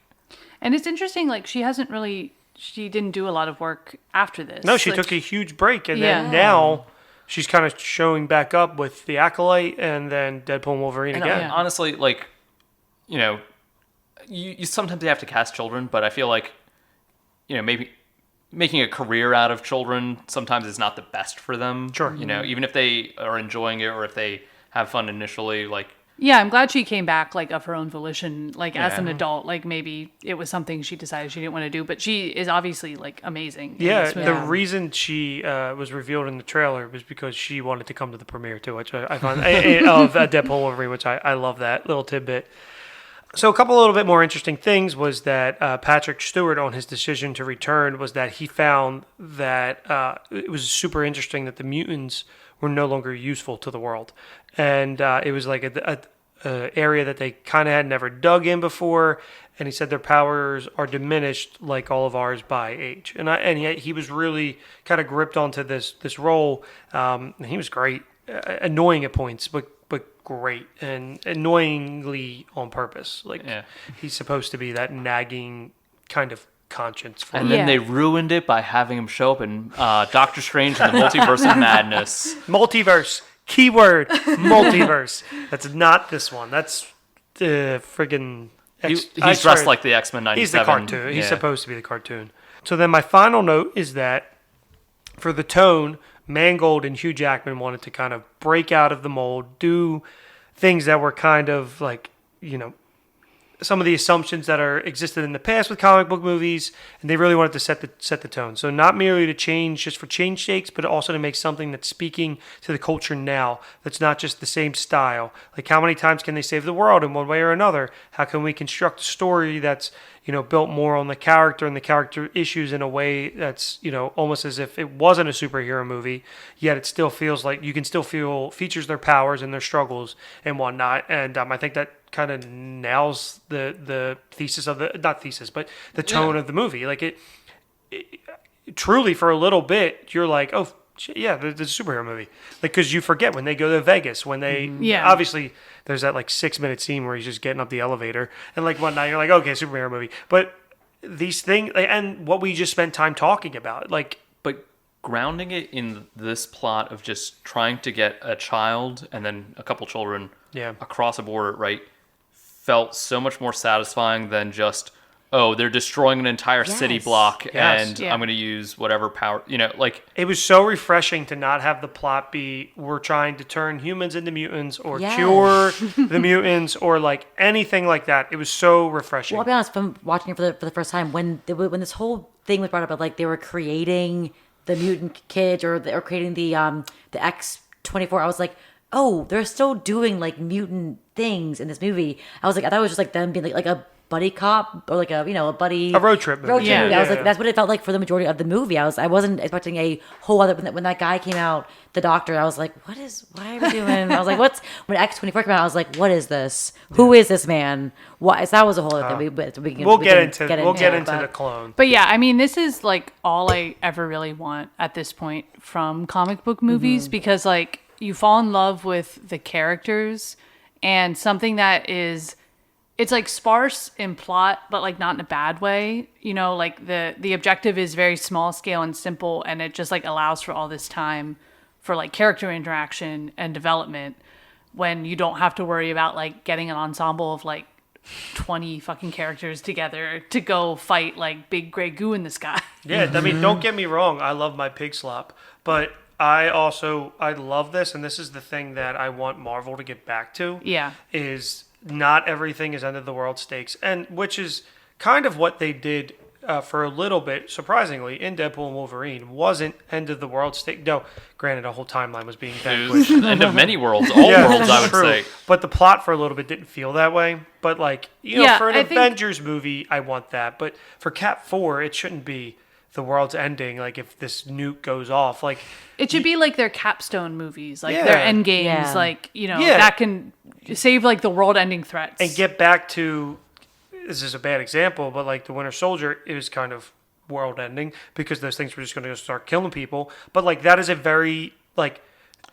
And it's interesting. Like she didn't do a lot of work after this. no, she Like, took a huge break, and Yeah. then now she's kind of showing back up with the Acolyte, and then Deadpool and Wolverine and again. honestly, like, you know, you sometimes have to cast children, but I feel like, you know, maybe making a career out of children sometimes is not the best for them. Sure. You know, even if they are enjoying it or if they have fun initially, like, Yeah, I'm glad she came back like of her own volition. Like as Yeah. an adult, like maybe it was something she decided she didn't want to do, but she is obviously like amazing. in Yeah, this movie. the reason she was revealed in the trailer was because she wanted to come to the premiere too, which I find of Deadpool Wolverine, which I love that little tidbit. So a couple little bit more interesting things was that Patrick Stewart on his decision to return was that he found that it was super interesting that the mutants were no longer useful to the world, and it was like area that they kind of had never dug in before, and he said their powers are diminished like all of ours by age. And yet he was really kind of gripped onto this role. And he was great, annoying at points, but great, and annoyingly on purpose. Like he's supposed to be that nagging kind of conscience for And him. then they ruined it by having him show up in Doctor Strange and the Multiverse of Madness. Multiverse. Keyword multiverse. That's not this one. That's the friggin' He's dressed like the X-Men 97. He's the cartoon. He's supposed to be the cartoon. So then my final note is that for the tone, Mangold and Hugh Jackman wanted to kind of break out of the mold, do things that were kind of like, some of the assumptions that are existed in the past with comic book movies, and they really wanted to set the tone. So not merely to change just for change sakes, but also to make something that's speaking to the culture now. That's not just the same style. Like how many times can they save the world in one way or another? How can we construct a story that's built more on the character and the character issues in a way that's almost as if it wasn't a superhero movie, yet it still feels like you can still feel features their powers and their struggles and whatnot. And I think that kind of nails the thesis of but the tone of the movie. Like it truly, for a little bit, you're like, oh shit, yeah, there's a superhero movie. Like, because you forget when they go to Vegas, when they obviously there's that like 6-minute scene where he's just getting up the elevator and like whatnot. You're like, okay, superhero movie. But these things and what we just spent time talking about, like, but grounding it in this plot of just trying to get a child and then a couple children across a border, right, felt so much more satisfying than just, oh, they're destroying an entire city block and I'm going to use whatever power, like. It was so refreshing to not have the plot be we're trying to turn humans into mutants or cure the mutants or like anything like that. It was so refreshing. Well, I'll be honest, from watching it for the first time, when this whole thing was brought up, like they were creating the mutant kids or creating the X-24, I was like, oh, they're still doing like mutant things in this movie. I thought it was just like them being like a buddy cop or like a road trip movie. movie. I was like, that's what it felt like for the majority of the movie. I wasn't expecting a whole other. When that guy came out, the doctor, I was like, why are we doing? I was like, when X-24 came out, I was like, what is this? Who is this man? What? So that was a whole other thing. We'll get into the clone. But yeah, I mean, this is like all I ever really want at this point from comic book movies because like you fall in love with the characters and something that is. It's like sparse in plot, but like not in a bad way. Like the objective is very small scale and simple, and it just like allows for all this time for like character interaction and development when you don't have to worry about like getting an ensemble of like 20 fucking characters together to go fight like big gray goo in the sky. Yeah, I mean, don't get me wrong. I love my pig slop, but I love this, and this is the thing that I want Marvel to get back to. Yeah. Is not everything is end of the world stakes, and which is kind of what they did for a little bit, surprisingly, in Deadpool and Wolverine. Wasn't end of the world stake. No, granted, a whole timeline was being vanquished. End of many worlds, all worlds, I would say. But the plot for a little bit didn't feel that way. But like, for an Avengers movie, I want that. But for Cap 4, it shouldn't be the world's ending. Like if this nuke goes off, like it should be like their capstone movies, like their end games, like that can save like the world-ending threats and get back to. This is a bad example, but like the Winter Soldier, it was kind of world-ending because those things were just going to start killing people. But like that is a very like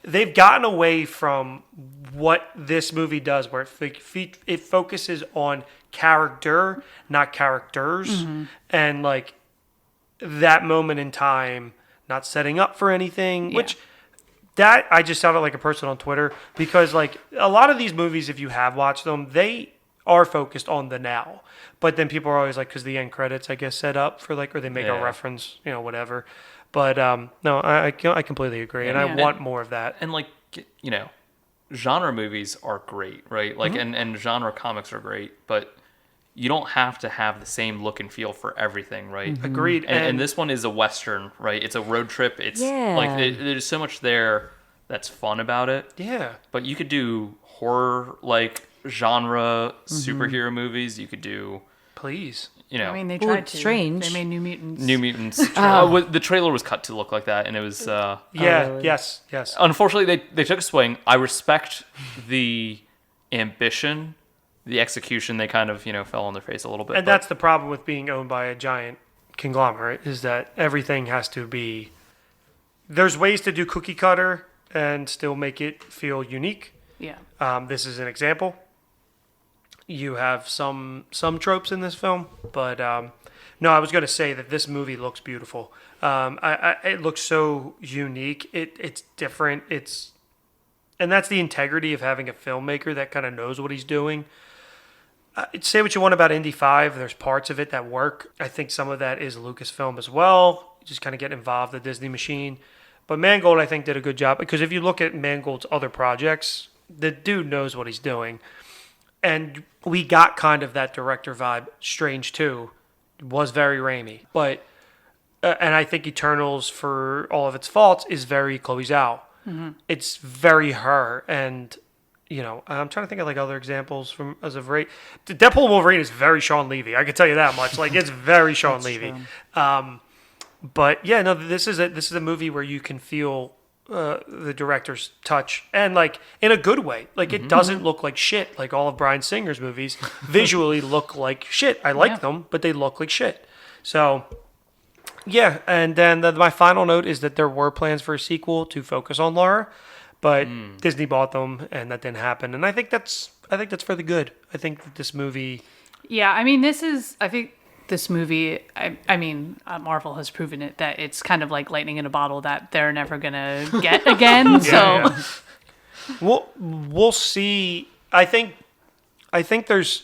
they've gotten away from what this movie does, where it focuses on character, not characters, and like that moment in time, not setting up for anything, which. That I just sounded like a person on Twitter because like a lot of these movies, if you have watched them, they are focused on the now. But then people are always like, because the end credits, I guess, set up for like, or they make a reference, whatever. But no, I completely agree, and I want more of that. And like, genre movies are great, right? Like, and genre comics are great, but you don't have to have the same look and feel for everything, right? Agreed. And this one is a Western, right? It's a road trip. It's like there's so much there that's fun about it. Yeah. But you could do horror like genre superhero movies. You could do. Please. I mean, they tried to. Strange. They made New Mutants. New Mutants. The trailer was cut to look like that, and it was. Really? Yes. Unfortunately, they took a swing. I respect the ambition. The execution, they kind of, fell on their face a little bit. And that's the problem with being owned by a giant conglomerate, is that everything has to be... There's ways to do cookie cutter and still make it feel unique. Yeah. This is an example. You have some tropes in this film, but no, I was going to say that this movie looks beautiful. It looks so unique. It's different. And that's the integrity of having a filmmaker that kind of knows what he's doing. Say what you want about Indy 5. There's parts of it that work. I think some of that is Lucasfilm as well. Just kind of get involved, the Disney machine. But Mangold, I think, did a good job. Because if you look at Mangold's other projects, the dude knows what he's doing. And we got kind of that director vibe. Strange 2 was very Raimi. But, and I think Eternals, for all of its faults, is very Chloe Zhao. Mm-hmm. It's very her. And, I'm trying to think of like other examples from as of rate. Deadpool and Wolverine is very Sean Levy. I can tell you that much. Like, it's very Sean Levy. But yeah, no, this is a movie where you can feel the director's touch, and like in a good way. Like, it doesn't look like shit. Like all of Bryan Singer's movies visually look like shit. I like them, but they look like shit. So yeah, and then my final note is that there were plans for a sequel to focus on Laura, but Disney bought them, and that didn't happen. And I think that's for the good. I think that this movie. Yeah, I mean, this movie, I mean, Marvel has proven it that it's kind of like lightning in a bottle that they're never gonna get again. Yeah. We'll see. I think there's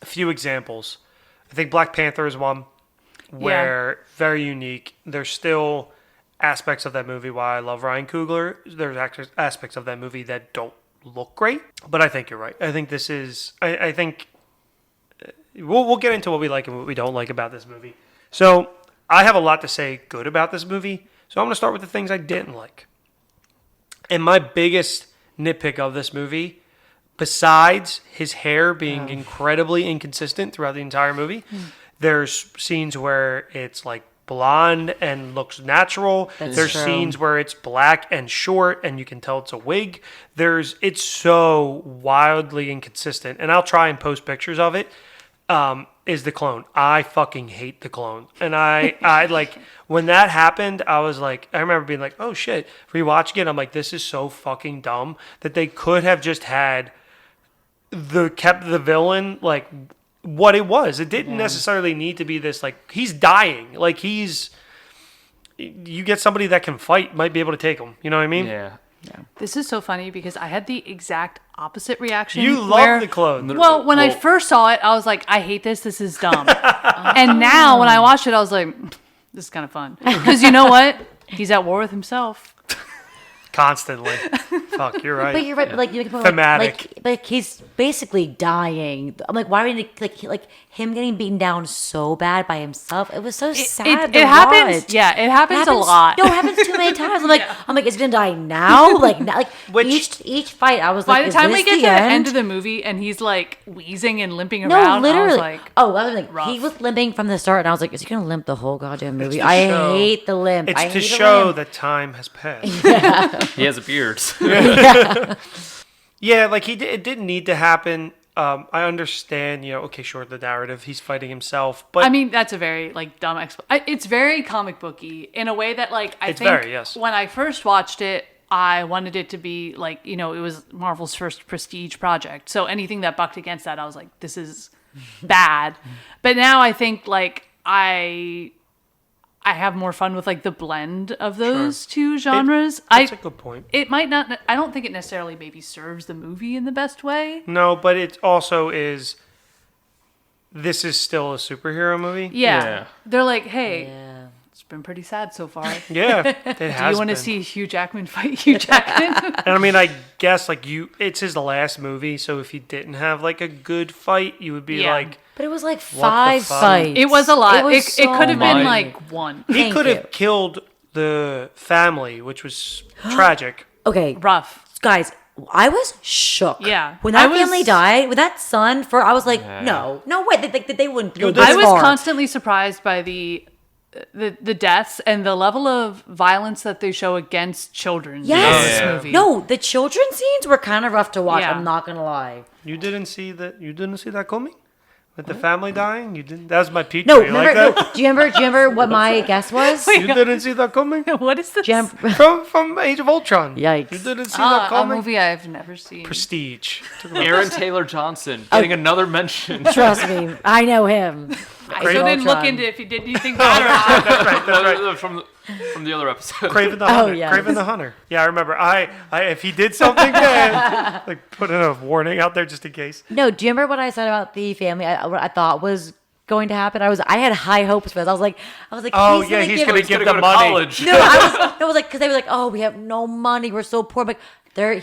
a few examples. I think Black Panther is one where very unique. There's still aspects of that movie why I love Ryan Coogler. There's aspects of that movie that don't look great, but I think you're right. I think this is. I think. We'll get into what we like and what we don't like about this movie. So I have a lot to say good about this movie. So I'm going to start with the things I didn't like. And my biggest nitpick of this movie, besides his hair being incredibly inconsistent throughout the entire movie, there's scenes where it's like blonde and looks natural. There's scenes where it's black and short and you can tell it's a wig. It's so wildly inconsistent. And I'll try and post pictures of it. Is the clone. I fucking hate the clone. And I like, when that happened, I was like, I remember being like, oh shit, rewatching it, I'm like, this is so fucking dumb that they could have just kept the villain like what it was. It didn't necessarily need to be this, like, he's dying. Like, you get somebody that can fight, might be able to take him. You know what I mean? Yeah. This is so funny because I had the exact opposite reaction. You love the clone. Well, when I first saw it, I was like, I hate this. This is dumb. And now when I watched it, I was like, this is kind of fun. Because you know what? He's at war with himself. Constantly. Fuck, you're right. But you're right. Like, Thematic. Like he's basically dying. I'm like, why would he, like him getting beaten down so bad by himself? It was so sad. It happens. Yeah, it happens a lot. No, it happens too many times. I'm like, is he gonna die now? Each fight, I was by like, the time we get to the end of the movie and he's like wheezing and limping around, literally. I was like, I was like, rough. He was limping from the start, and I was like, is he gonna limp the whole goddamn movie? I hate the limp. It's to show that time has passed. He has a beard. Yeah, like it didn't need to happen. I understand, okay, sure, the narrative, he's fighting himself, but I mean, that's a very like dumb it's very comic booky in a way that like I think when I first watched it, I wanted it to be like, it was Marvel's first prestige project. So anything that bucked against that, I was like, this is bad. But now I think like I have more fun with like the blend of those two genres. That's a good point. It might not. I don't think it necessarily maybe serves the movie in the best way. No, but it also is. This is still a superhero movie. Yeah. They're like, hey, it's been pretty sad so far. Yeah, it has. Do you want to see Hugh Jackman fight Hugh Jackman? And I mean, I guess like it's his last movie, so if he didn't have like a good fight, you would be like. But it was like 5 fights. It was a lot. It so could have been like one. He could have killed the family, which was tragic. Okay, Rough. guys, I was shook. Yeah. When that family died, with that son, I was like, no way, they wouldn't go this I was far. constantly surprised by the the deaths and the level of violence that they show against children Yes. in this Yeah. movie. No, the children's scenes were kind of rough to watch. Yeah. I'm not gonna lie. You didn't see that? You didn't see that coming? With the family dying? You didn't? That was my peach. No, You like remember? that? Do you remember what my guess was? You didn't see that coming? What is this? Do you From Age of Ultron. Yikes. You didn't see that A coming? movie I've never seen. Prestige. Aaron Taylor Johnson getting another mention. Trust me, I know him. I still didn't look into if he did anything bad or not. That's right. From the other episode. Craven the Hunter. yes. Craven the Hunter. Yeah, I remember. I if he did something bad, like put in a warning out there just in case. No, do you remember what I said about the family? What I thought was going to happen. I had high hopes for this. I was like, Oh he's yeah, gonna he's give gonna He's give gonna the go to money. college. No, I was like, because they were like, oh, we have no money, we're so poor. I'm like,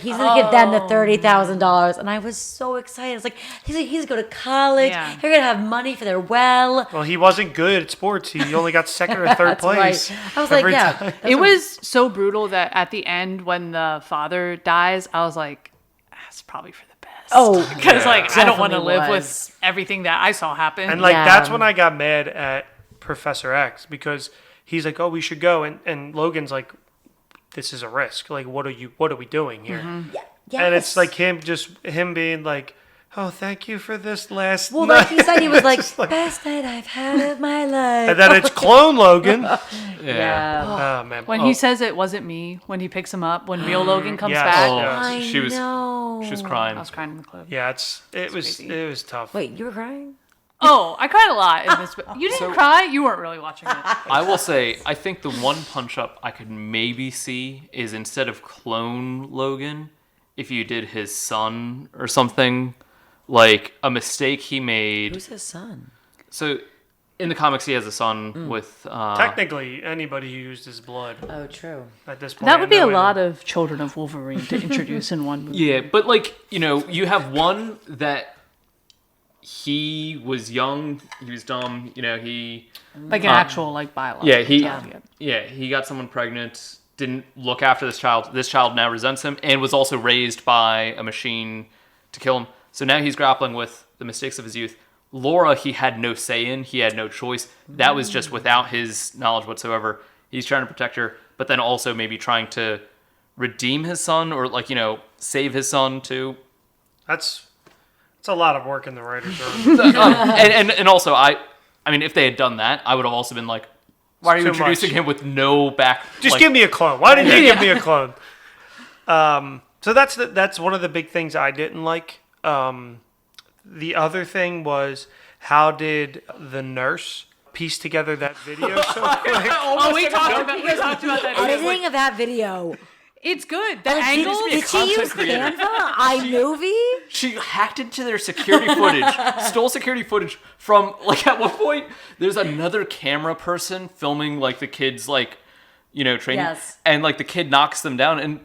he's gonna give them the $30,000, and I was so excited. I was like, he's gonna go to college. Yeah. They're gonna have money for their well. Well, he wasn't good at sports. He only got second or third That's place. right. I was like, every yeah. time. It was so brutal that at the end when the father dies, I was like, that's probably for the best. Oh, Because I don't want to definitely live was. with everything that I saw happen. And like Yeah. that's when I got mad at Professor X because he's like, "Oh, we should go," and Logan's like, "This is a risk. Like, what are we doing here?" Yes. And it's like him being like, "Oh, thank you for this last well, night." like he said, he was like, Just like- best night I've had of my life. and then it's clone Logan. yeah. Oh man. when he says it wasn't me, when he picks him up, when real Logan comes Yes. back, Oh, Yeah. I she was know. crying. I was crying in the club. Yeah, it was crazy. tough. Wait, you were crying? Oh, I cried a lot in this. You didn't cry? You weren't really watching it. I will say, I think the one punch up I could maybe see is instead of clone Logan, if you did his son or something, like a mistake he made. Who's his son? So in the comics, he has a son with. Technically, anybody who used his blood Oh, true. at this point. That would be a I know lot of Children of Wolverine to introduce in one movie. Yeah, but like, you have one that he was young, he was dumb, he. Like an actual, biological. He got someone pregnant, didn't look after this child. This child now resents him and was also raised by a machine to kill him. So now he's grappling with the mistakes of his youth. Laura, he had no say in, he had no choice. That was just without his knowledge whatsoever. He's trying to protect her, but then also maybe trying to redeem his son or save his son too. It's a lot of work in the writers' room. and also I mean, if they had done that, I would have also been like, why are you too introducing much. him with no back? Just give me a clone. Why didn't you give me a clone? So that's one of the big things I didn't like. The other thing was, how did the nurse piece together that video so quick? Oh, we talked about that. Editing of that video. It's good. The Like, angles. did she use creator. Canva? iMovie? She hacked into their security footage, stole security footage from, at one point, there's another camera person filming, the kids, training. Yes. And, the kid knocks them down, and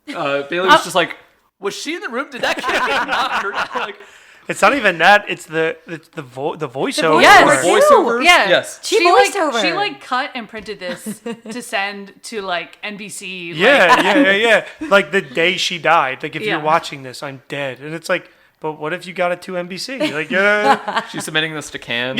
Bailey was just like, was she in the room? Did that kid knock her down? It's not even that. It's the voiceover. Yes. The voiceover? Yeah. Yes. She voiced over. She cut and printed this to send to NBC. Yeah. Like the day she died. Like if Yeah. you're watching this, I'm dead. And it's like, but what if you got it to NBC? Like, yeah. She's submitting this to Cannes.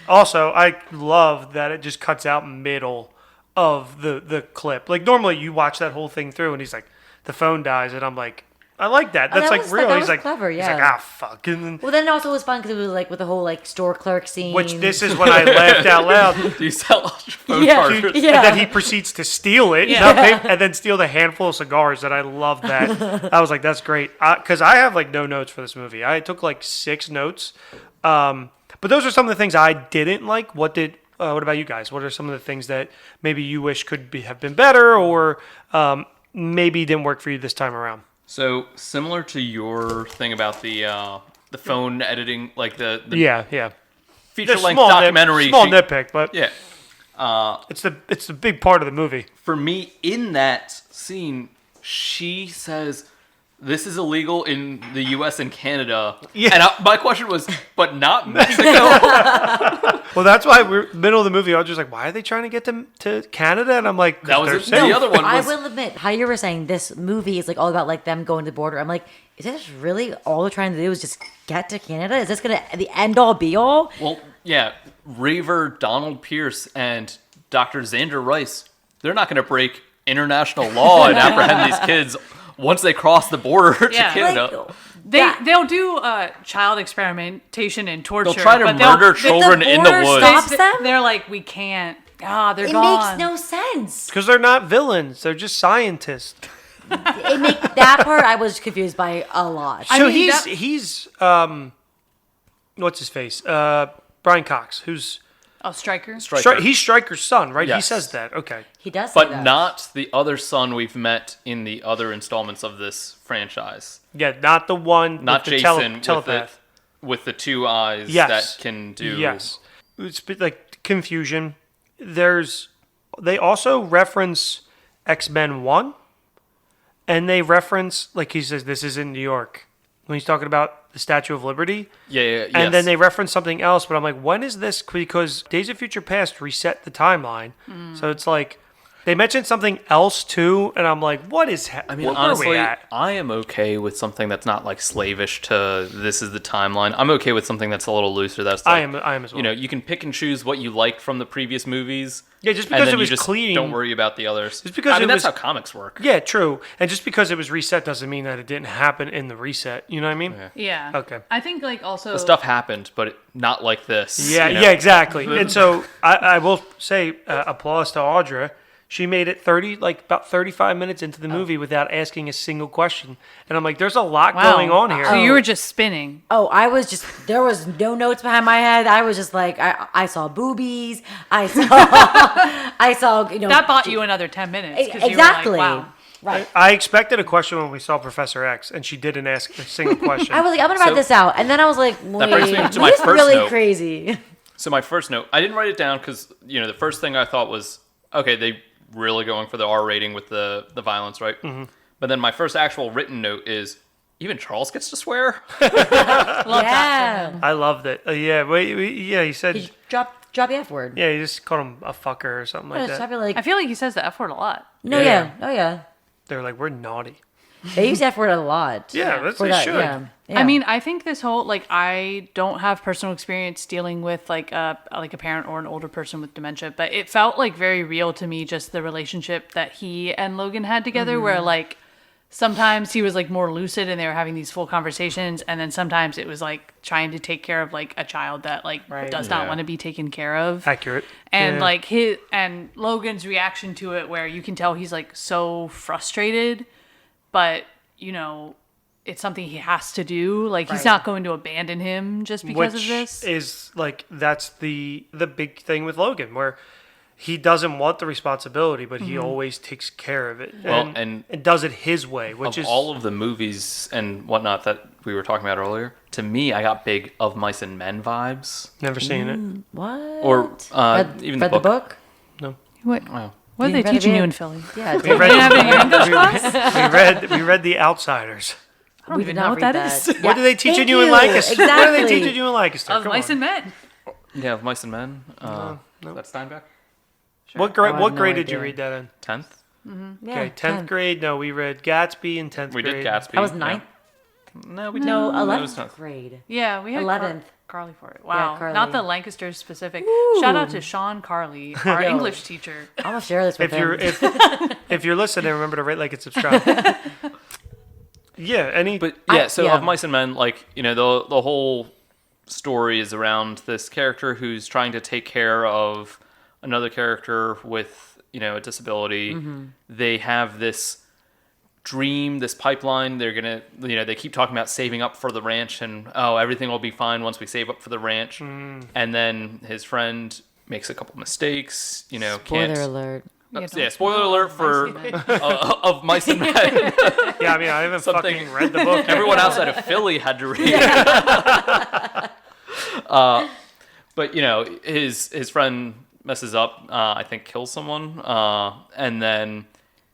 Also, I love that it just cuts out middle of the clip. Like normally you watch that whole thing through, and he's like, the phone dies, and I'm like, I like that. That's that was- real. that He's was like, clever, He's yeah. like, ah, fuck. And then, Well, then it also was fun because it was with the whole store clerk scene. which this is when I laughed out loud. Do you sell phone Yeah. chargers? Yeah. And then he proceeds to steal it, not pay, and then steal the handful of cigars. And I love that. I was like, that's great. Because I have no notes for this movie. I took 6 notes. But those are some of the things I didn't like. What about you guys? What are some of the things that maybe you wish could have been better, or maybe didn't work for you this time around? So similar to your thing about the phone editing, the Yeah. feature Just length small documentary. small nitpick, but Yeah. it's the big part of the movie. For me, in that scene, she says, this is illegal in the U.S. and Canada. Yeah. And my question was, but not Mexico? Well, that's why we're middle of the movie. I was just like, why are they trying to get them to Canada? And I'm like, 'cause That was they're it. safe. The other one I was... will admit, how you were saying this movie is like all about like them going to the border. I'm like, is this really all they're trying to do is just get to Canada? Is this gonna the end all be all? Well, yeah, Raver Donald Pierce and Dr. Xander Rice, they're not going to break international law and apprehend these kids once they cross the border to Yeah. Canada. They'll do child experimentation and torture. They'll try to but murder the children in the border woods. stops them? They're like, we can't. They're It gone. makes no sense. Because they're not villains. They're just scientists. It make that part I was confused by a lot. So mean, he's what's his face? Brian Cox, who's Striker. He's Stryker's son, right? He Yes. says that. Okay. He does, say But that. not the other son we've met in the other installments of this franchise. Yeah, not the one Not with the Jason telepath. with the two eyes Yes. that can do... Yes. It's a bit like confusion. They also reference X-Men 1, and they reference, like he says, this is in New York. When he's talking about the Statue of Liberty. Yeah, And then they reference something else, but I'm like, when is this? Because Days of Future Past reset the timeline. So it's like, they mentioned something else too, and I'm like, what is I mean, where honestly, are we at? I am okay with something that's not like slavish to this is the timeline. I'm okay with something that's a little looser. That's like, I am as well. You know, you can pick and choose what you liked from the previous movies. Yeah, just and because then it was you just clean. Don't worry about the others. Just because I mean, it that's was- how comics work. Yeah, true. And just because it was reset doesn't mean that it didn't happen in the reset. You know what I mean? Yeah. Okay. I think like also The stuff happened, but not like this. Yeah, you know? yeah, exactly. And so I will say applause to Audra. She made it about 35 minutes into the movie without asking a single question. And I'm like, there's a lot Wow. going on here. So you were just spinning. Oh, I was just, there was no notes behind my head. I was just like, I saw boobies. I saw, you know. That bought you another 10 minutes. 'cause you were Exactly. like, wow. Right. I expected a question when we saw Professor X, and she didn't ask a single question. I was like, I'm going to write So- this out. And then I was like, wait, brings me to my this is first really note. crazy. So my first note, I didn't write it down because, you know, the first thing I thought was, okay, they really going for the R rating with the violence, right? Mm-hmm. But then my first actual written note is, even Charles gets to swear? Love that for Yeah. him. I loved it. He said, He drop the F word. yeah, he just called him a fucker or something like I that. feel like, I feel like he says the F word a lot. no, Yeah. yeah. Oh, yeah. They're like, we're naughty. They use F word a lot. Yeah, that's For they that, should. yeah. Yeah. I mean, I think this whole like I don't have personal experience dealing with like a parent or an older person with dementia, but it felt like very real to me just the relationship that he and Logan had together where like sometimes he was like more lucid and they were having these full conversations and then sometimes it was like trying to take care of like a child that like Right. does not Yeah. want to be taken care of. Accurate. And Yeah. like Logan's reaction to it where you can tell he's like so frustrated, but you know, it's something he has to do. Like he's Right. not going to abandon him just because Which of this. is like, that's the big thing with Logan, where he doesn't want the responsibility, but he always takes care of it. Well, and does it his way, which of is all of the movies and whatnot that we were talking about earlier, to me, I got big Of Mice and Men vibes. never seen it. What? Or even the read book. What Wow. are they You read teaching it? you in Philly? Yeah. We read, You have it in your English class? we read The Outsiders. I don't We even did know not what read that is. that. What are they teaching Thank you in you. Lancaster? What are they Exactly. teaching you in Lancaster? Of Come Mice on. and Men. Yeah, Of Mice and Men. That's Steinbeck? What grade? I have What no grade did you idea. read that in? 10th? Yeah, Okay, 10th grade. No, we read Gatsby in 10th We grade. did Gatsby. I was yeah. ninth. No, we No, didn't. It was 11th 10th. grade. Yeah, we had 11th. Carly for it. Wow. Carly. Not the Lancaster specific. Ooh. Shout out to Sean Carly, our Yo. English teacher. I'm gonna share this with If you're him. if you're listening, remember to rate, like, and subscribe. Yeah. But yeah, I- so yeah. Of Mice and Men, like, you know, the whole story is around this character who's trying to take care of another character with, you know, a disability. Mm-hmm. They have this dream, this pipeline. They're gonna, you know, they keep talking about saving up for the ranch and, oh, everything will be fine once we save up for the ranch. And then his friend makes a couple mistakes, you know, Spoiler can't. alert. Yeah, spoiler alert for Of Mice and Men. Yeah, I mean, I haven't Something- fucking read the book. Everyone outside of Philly had to read it. But you know, his friend messes up. I think kills someone, and then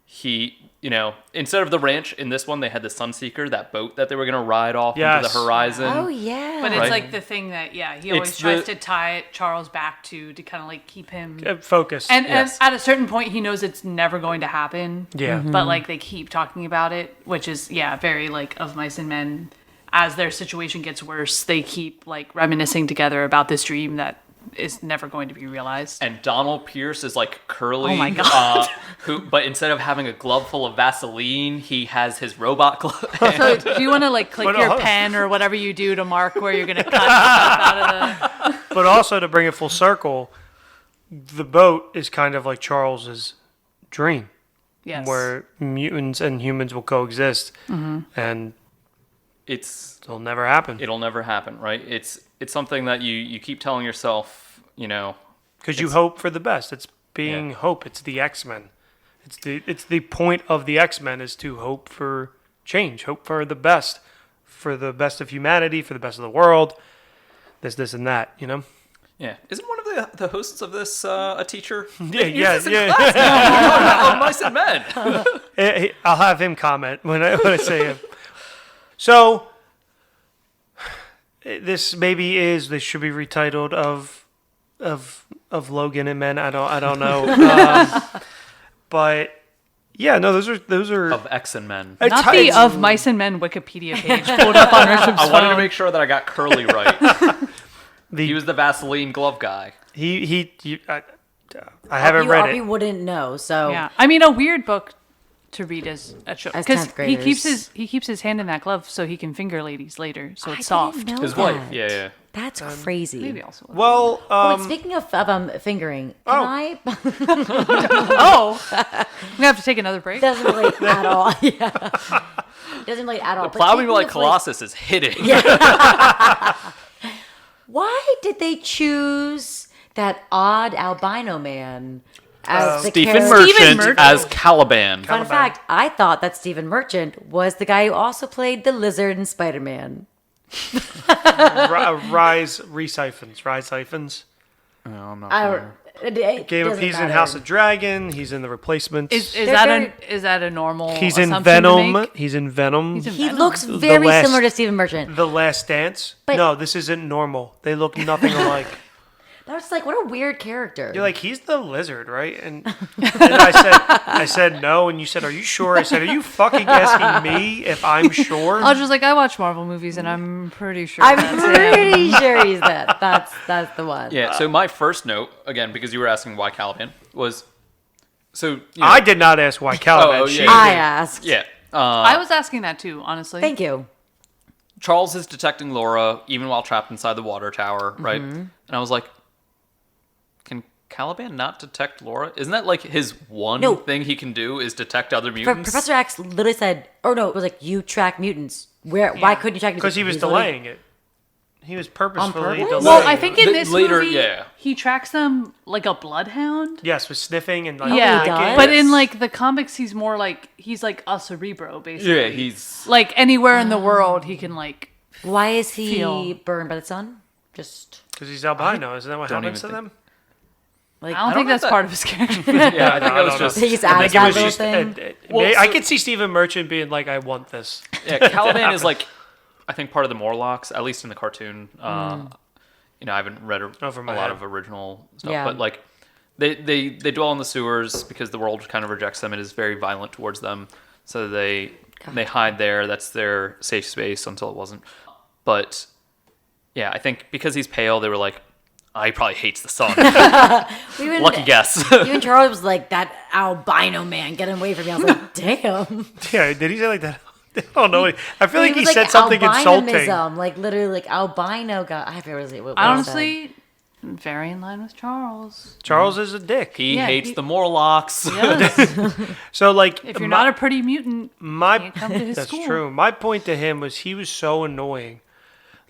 he instead of the ranch in this one, they had the Sunseeker, that boat that they were going to ride off into Yes. the horizon. Oh yeah. But it's Right. like the thing that, he always It's tries the- to tie Charles back to kind of like keep him. Focus. And Yes. at a certain point, he knows it's never going to happen. Yeah. But like they keep talking about it, which is very like of Mice and Men. As their situation gets worse, they keep like reminiscing together about this dream that is never going to be realized. And Donald Pierce is like Curly. Oh my God. But instead of having a glove full of Vaseline, he has his robot glove. So do you want to like click But your also- pen or whatever you do to mark where you're going to cut stuff out of the... But also to bring it full circle, the boat is kind of like Charles's dream, Yes. where mutants and humans will coexist, and it'll never happen. It'll never happen, right? It's something that you keep telling yourself, Because you hope for the best. It's being hope. It's the X-Men. It's the point of the X-Men is to hope for change, hope for the best of humanity, for the best of the world. This, and that. Yeah. Isn't one of the hosts of this a teacher? Yeah. Oh, Mice and Men. I'll have him comment when I say him. So this should be retitled of Logan and Men. I don't know. But yeah, no, those are Of X and Men. Not the of Mice and Men Wikipedia page pulled up on Rishabh's I wanted to phone. make sure that I got Curly right. He was the Vaseline glove guy. I haven't read RP it. wouldn't know. So Yeah, I mean, a weird book to read as a show As because 10th he graders. keeps his hand in that glove so he can finger ladies later, so I it's soft. didn't know His that. wife. Yeah. That's crazy. Maybe also. Well, Wait, speaking of fingering, can I? Oh, we have to take another break. Doesn't relate at all. Yeah, doesn't relate at all. But Plowing speaking like of, Colossus is hitting. why did they choose that odd albino man as the Stephen character? Merchant, Merchant. as Caliban. Fun fact: I thought that Stephen Merchant was the guy who also played the Lizard in Spider-Man. Rise Siphons. Game of He's in House of Dragon. He's in The Replacements. Is They're that a normal? He's in assumption to Venom. make? He's in Venom. He's in He Venom. looks very last- similar to Stephen Merchant. The Last Dance. But- No, this isn't normal. They look nothing alike. I was like, what a weird character. You're like, he's the lizard, right? And I said no, and you said, are you sure? I said, are you fucking asking me if I'm sure? I was just like, I watch Marvel movies, and I'm pretty sure. I'm that's him. pretty sure he's that. That's the one. Yeah, so my first note, again, because you were asking why Caliban, was... I did not ask why Caliban. Oh, She yeah. I did. asked. Yeah. I was asking that too, honestly. Thank you. Charles is detecting Laura even while trapped inside the water tower, right? And I was like, can Caliban not detect Laura? Isn't that like his one No. thing he can do is detect other mutants? Professor X literally said, or no, it was like, you track mutants. Why couldn't you track mutants? Because he was He's literally- delaying it. He was purposefully purpose? delaying Well, I it. think in this Later, movie, yeah. he tracks them like a bloodhound. Yes, with sniffing and like Yeah, he does? but in like the comics, he's more like he's like a Cerebro, basically. Yeah, he's... like anywhere in the world he can like. Why is he Feel- burned by the sun? Just because he's albino. Isn't that what don't happens to even them? like I don't think know that's that- part of his character. Yeah, I think I it was don't just... he's I out think of it that was little just. thing. Well, I so- could see Stephen Merchant being like, "I want this." Yeah, Caliban is like, I think part of the Morlocks, at least in the cartoon. I haven't read a Over my lot head. of original stuff, Yeah. but like, they dwell in the sewers because the world kind of rejects them and is very violent towards them. So they hide there. That's their safe space until it wasn't. But yeah, I think because he's pale, they were like, he probably hates the sun. Even, Lucky guess. Even Charles was like, that albino man, get him away from me. I was like, damn. Yeah, did he say like that? I don't know. I feel like he was said something insulting. albinomism, like literally like albino guy. I forget what it was. Honestly, very in line with Charles. Charles is a dick. He Yeah, hates he- the Morlocks. Yes. So like, If you're not a pretty mutant, my can't come to his that's school. true. My point to him was he was so annoying.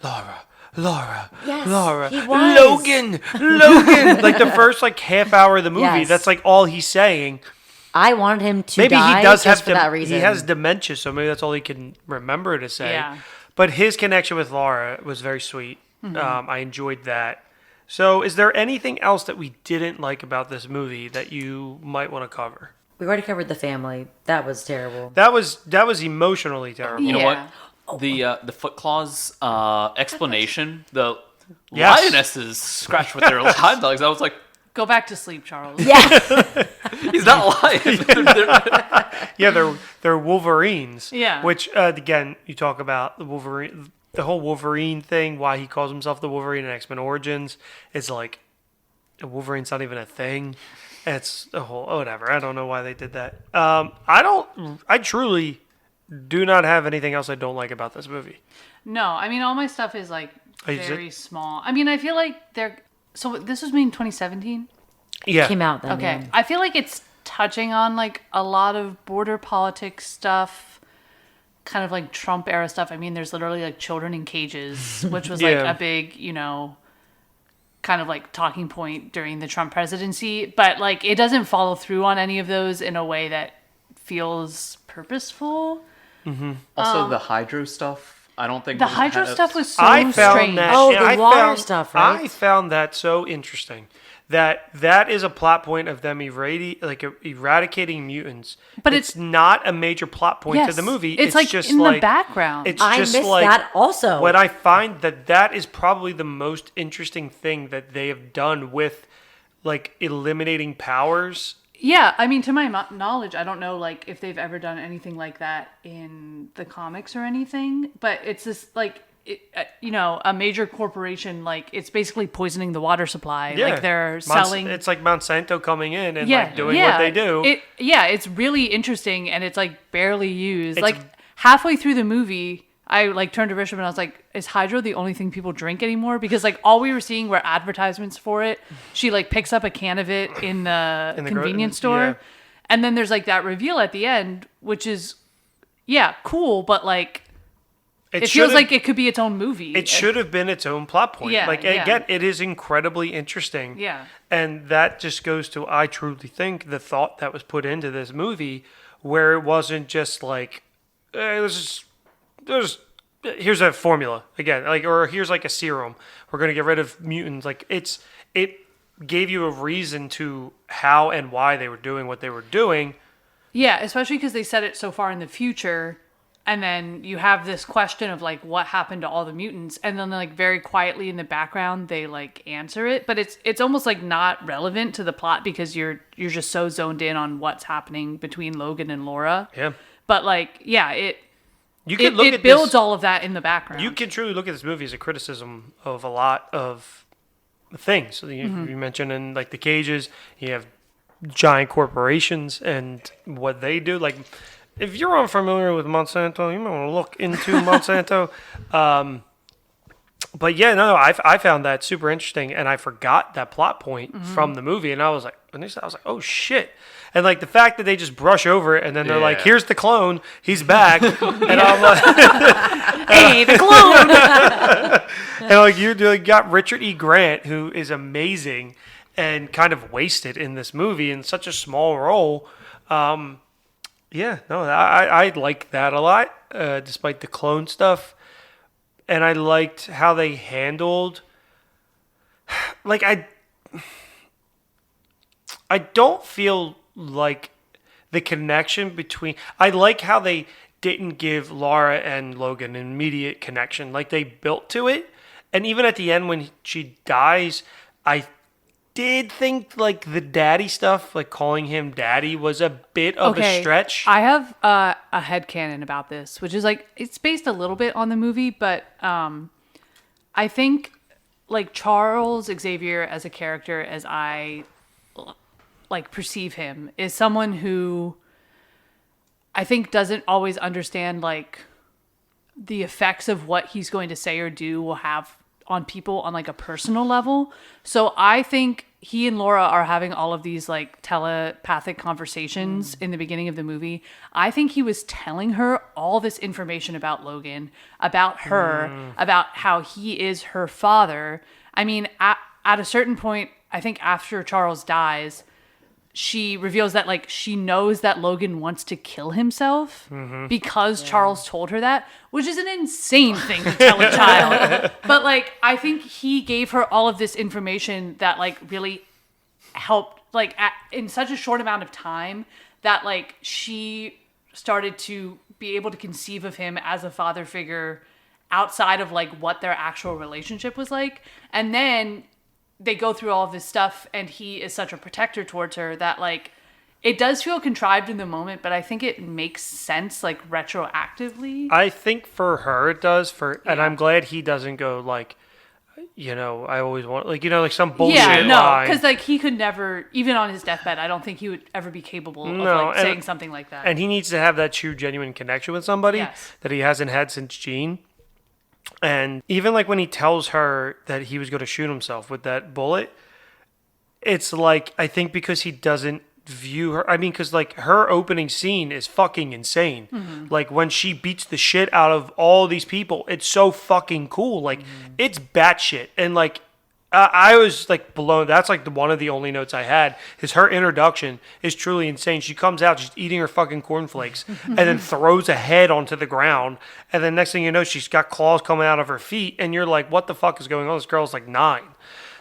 Laura, Yes, Laura, he was. Logan. Like the first like half hour of the movie, Yes. that's like all he's saying. I wanted him to Maybe die he does just have for that reason. he has dementia, so maybe that's all he can remember to say. Yeah. But his connection with Laura was very sweet. I enjoyed that. So, is there anything else that we didn't like about this movie that you might want to cover? We already covered the family. That was terrible. That was emotionally terrible. You know Yeah. what? The Foot Claws explanation, the Yes. lionesses scratch with their hind legs. I was like, Go back to sleep, Charles. Yeah. he's not lying. Yeah, they're Wolverines. Yeah. Which again, you talk about the whole Wolverine thing. Why he calls himself the Wolverine in X-Men Origins is like Wolverine's not even a thing. It's a whole whatever. I don't know why they did that. I truly do not have anything else I don't like about this movie. No, I mean, all my stuff is like Oh, is it? very small. I mean, I feel like they're. So this was made in 2017? Yeah. Came out then. Okay. Yeah. I feel like it's touching on like a lot of border politics stuff, kind of like Trump era stuff. I mean, there's literally like children in cages, which was like Yeah. a big, kind of like talking point during the Trump presidency. But like it doesn't follow through on any of those in a way that feels purposeful. Also, the hydro stuff. I don't think The was- hydro has- stuff was so I found strange. that. Oh, yeah, the I water found- stuff, right? I found that so interesting. That is a plot point of them eradicating mutants, But it's it's- not a major plot point to Yes. the movie. It's like just in the like background. It's I just missed like that also. What I find that is probably the most interesting thing that they have done with like eliminating powers. Yeah, I mean, to my knowledge, I don't know like if they've ever done anything like that in the comics or anything. But it's this like, a major corporation like it's basically poisoning the water supply. Yeah. Like they're selling. It's like Monsanto coming in and Yeah, like doing yeah. what they do. It's really interesting and it's like barely used. Like halfway through the movie, I like turned to Rishabh and I was like, "Is hydro the only thing people drink anymore?" Because like all we were seeing were advertisements for it. She like picks up a can of it in the convenience store, yeah. and then there's like that reveal at the end, which is cool, but like it feels should've- like it could be its own movie. It should have been its own plot point. Yeah, like yeah. again, it is incredibly interesting. Yeah. And that just goes to I truly think the thought that was put into this movie, where it wasn't just like here's a formula again, like or here's like a serum. We're gonna get rid of mutants. Like it gave you a reason to how and why they were doing what they were doing. Yeah, especially because they said it so far in the future, and then you have this question of like what happened to all the mutants, and then like very quietly in the background they like answer it, but it's almost like not relevant to the plot because you're just so zoned in on what's happening between Logan and Laura. Yeah. But like, yeah, it It builds all of that in the background. You can truly look at this movie as a criticism of a lot of things. So you mentioned in like the cages, you have giant corporations and what they do. Like, if you're unfamiliar with Monsanto, you might want to look into Monsanto. But yeah, no, I found that super interesting, and I forgot that plot point from the movie, and I was like, oh shit. And like the fact that they just brush over it, and then they're like, Yeah. "Here's the clone, he's back," and I'm like, hey, the clone. and like you got Richard E. Grant, who is amazing and kind of wasted in this movie in such a small role. Yeah, no, I like that a lot, despite the clone stuff, and I liked how they handled. Like I don't feel like the connection between. I like how they didn't give Laura and Logan an immediate connection. Like they built to it, and even at the end when she dies, I did think like the daddy stuff, like calling him daddy, was a bit of a stretch. I have a headcanon about this, which is like it's based a little bit on the movie, but I think like Charles Xavier as a character, as I like perceive him, is someone who I think doesn't always understand like the effects of what he's going to say or do will have on people on like a personal level. So I think he and Laura are having all of these like telepathic conversations in the beginning of the movie. I think he was telling her all this information about Logan, about her, about how he is her father. I mean, at a certain point, I think after Charles dies, she reveals that like she knows that Logan wants to kill himself because Charles told her that, which is an insane thing to tell a child. But like I think he gave her all of this information that like really helped like in such a short amount of time that like she started to be able to conceive of him as a father figure outside of like what their actual relationship was like. And then they go through all of this stuff and he is such a protector towards her that like it does feel contrived in the moment, but I think it makes sense like retroactively. I think for her it does, and I'm glad he doesn't go like, I always want, like, like some bullshit line. Because like he could never, even on his deathbed, I don't think he would ever be capable of like saying something like that. And he needs to have that true, genuine connection with somebody that he hasn't had since Gene. And even like when he tells her that he was going to shoot himself with that bullet, it's like, I think because he doesn't view her, because like her opening scene is fucking insane. Like when she beats the shit out of all these people, it's so fucking cool. Like it's batshit. And like I was like blown. That's like one of the only notes I had is her introduction is truly insane. She comes out, she's eating her fucking cornflakes and then throws a head onto the ground. And then next thing you know, she's got claws coming out of her feet. And you're like, what the fuck is going on? This girl's like 9.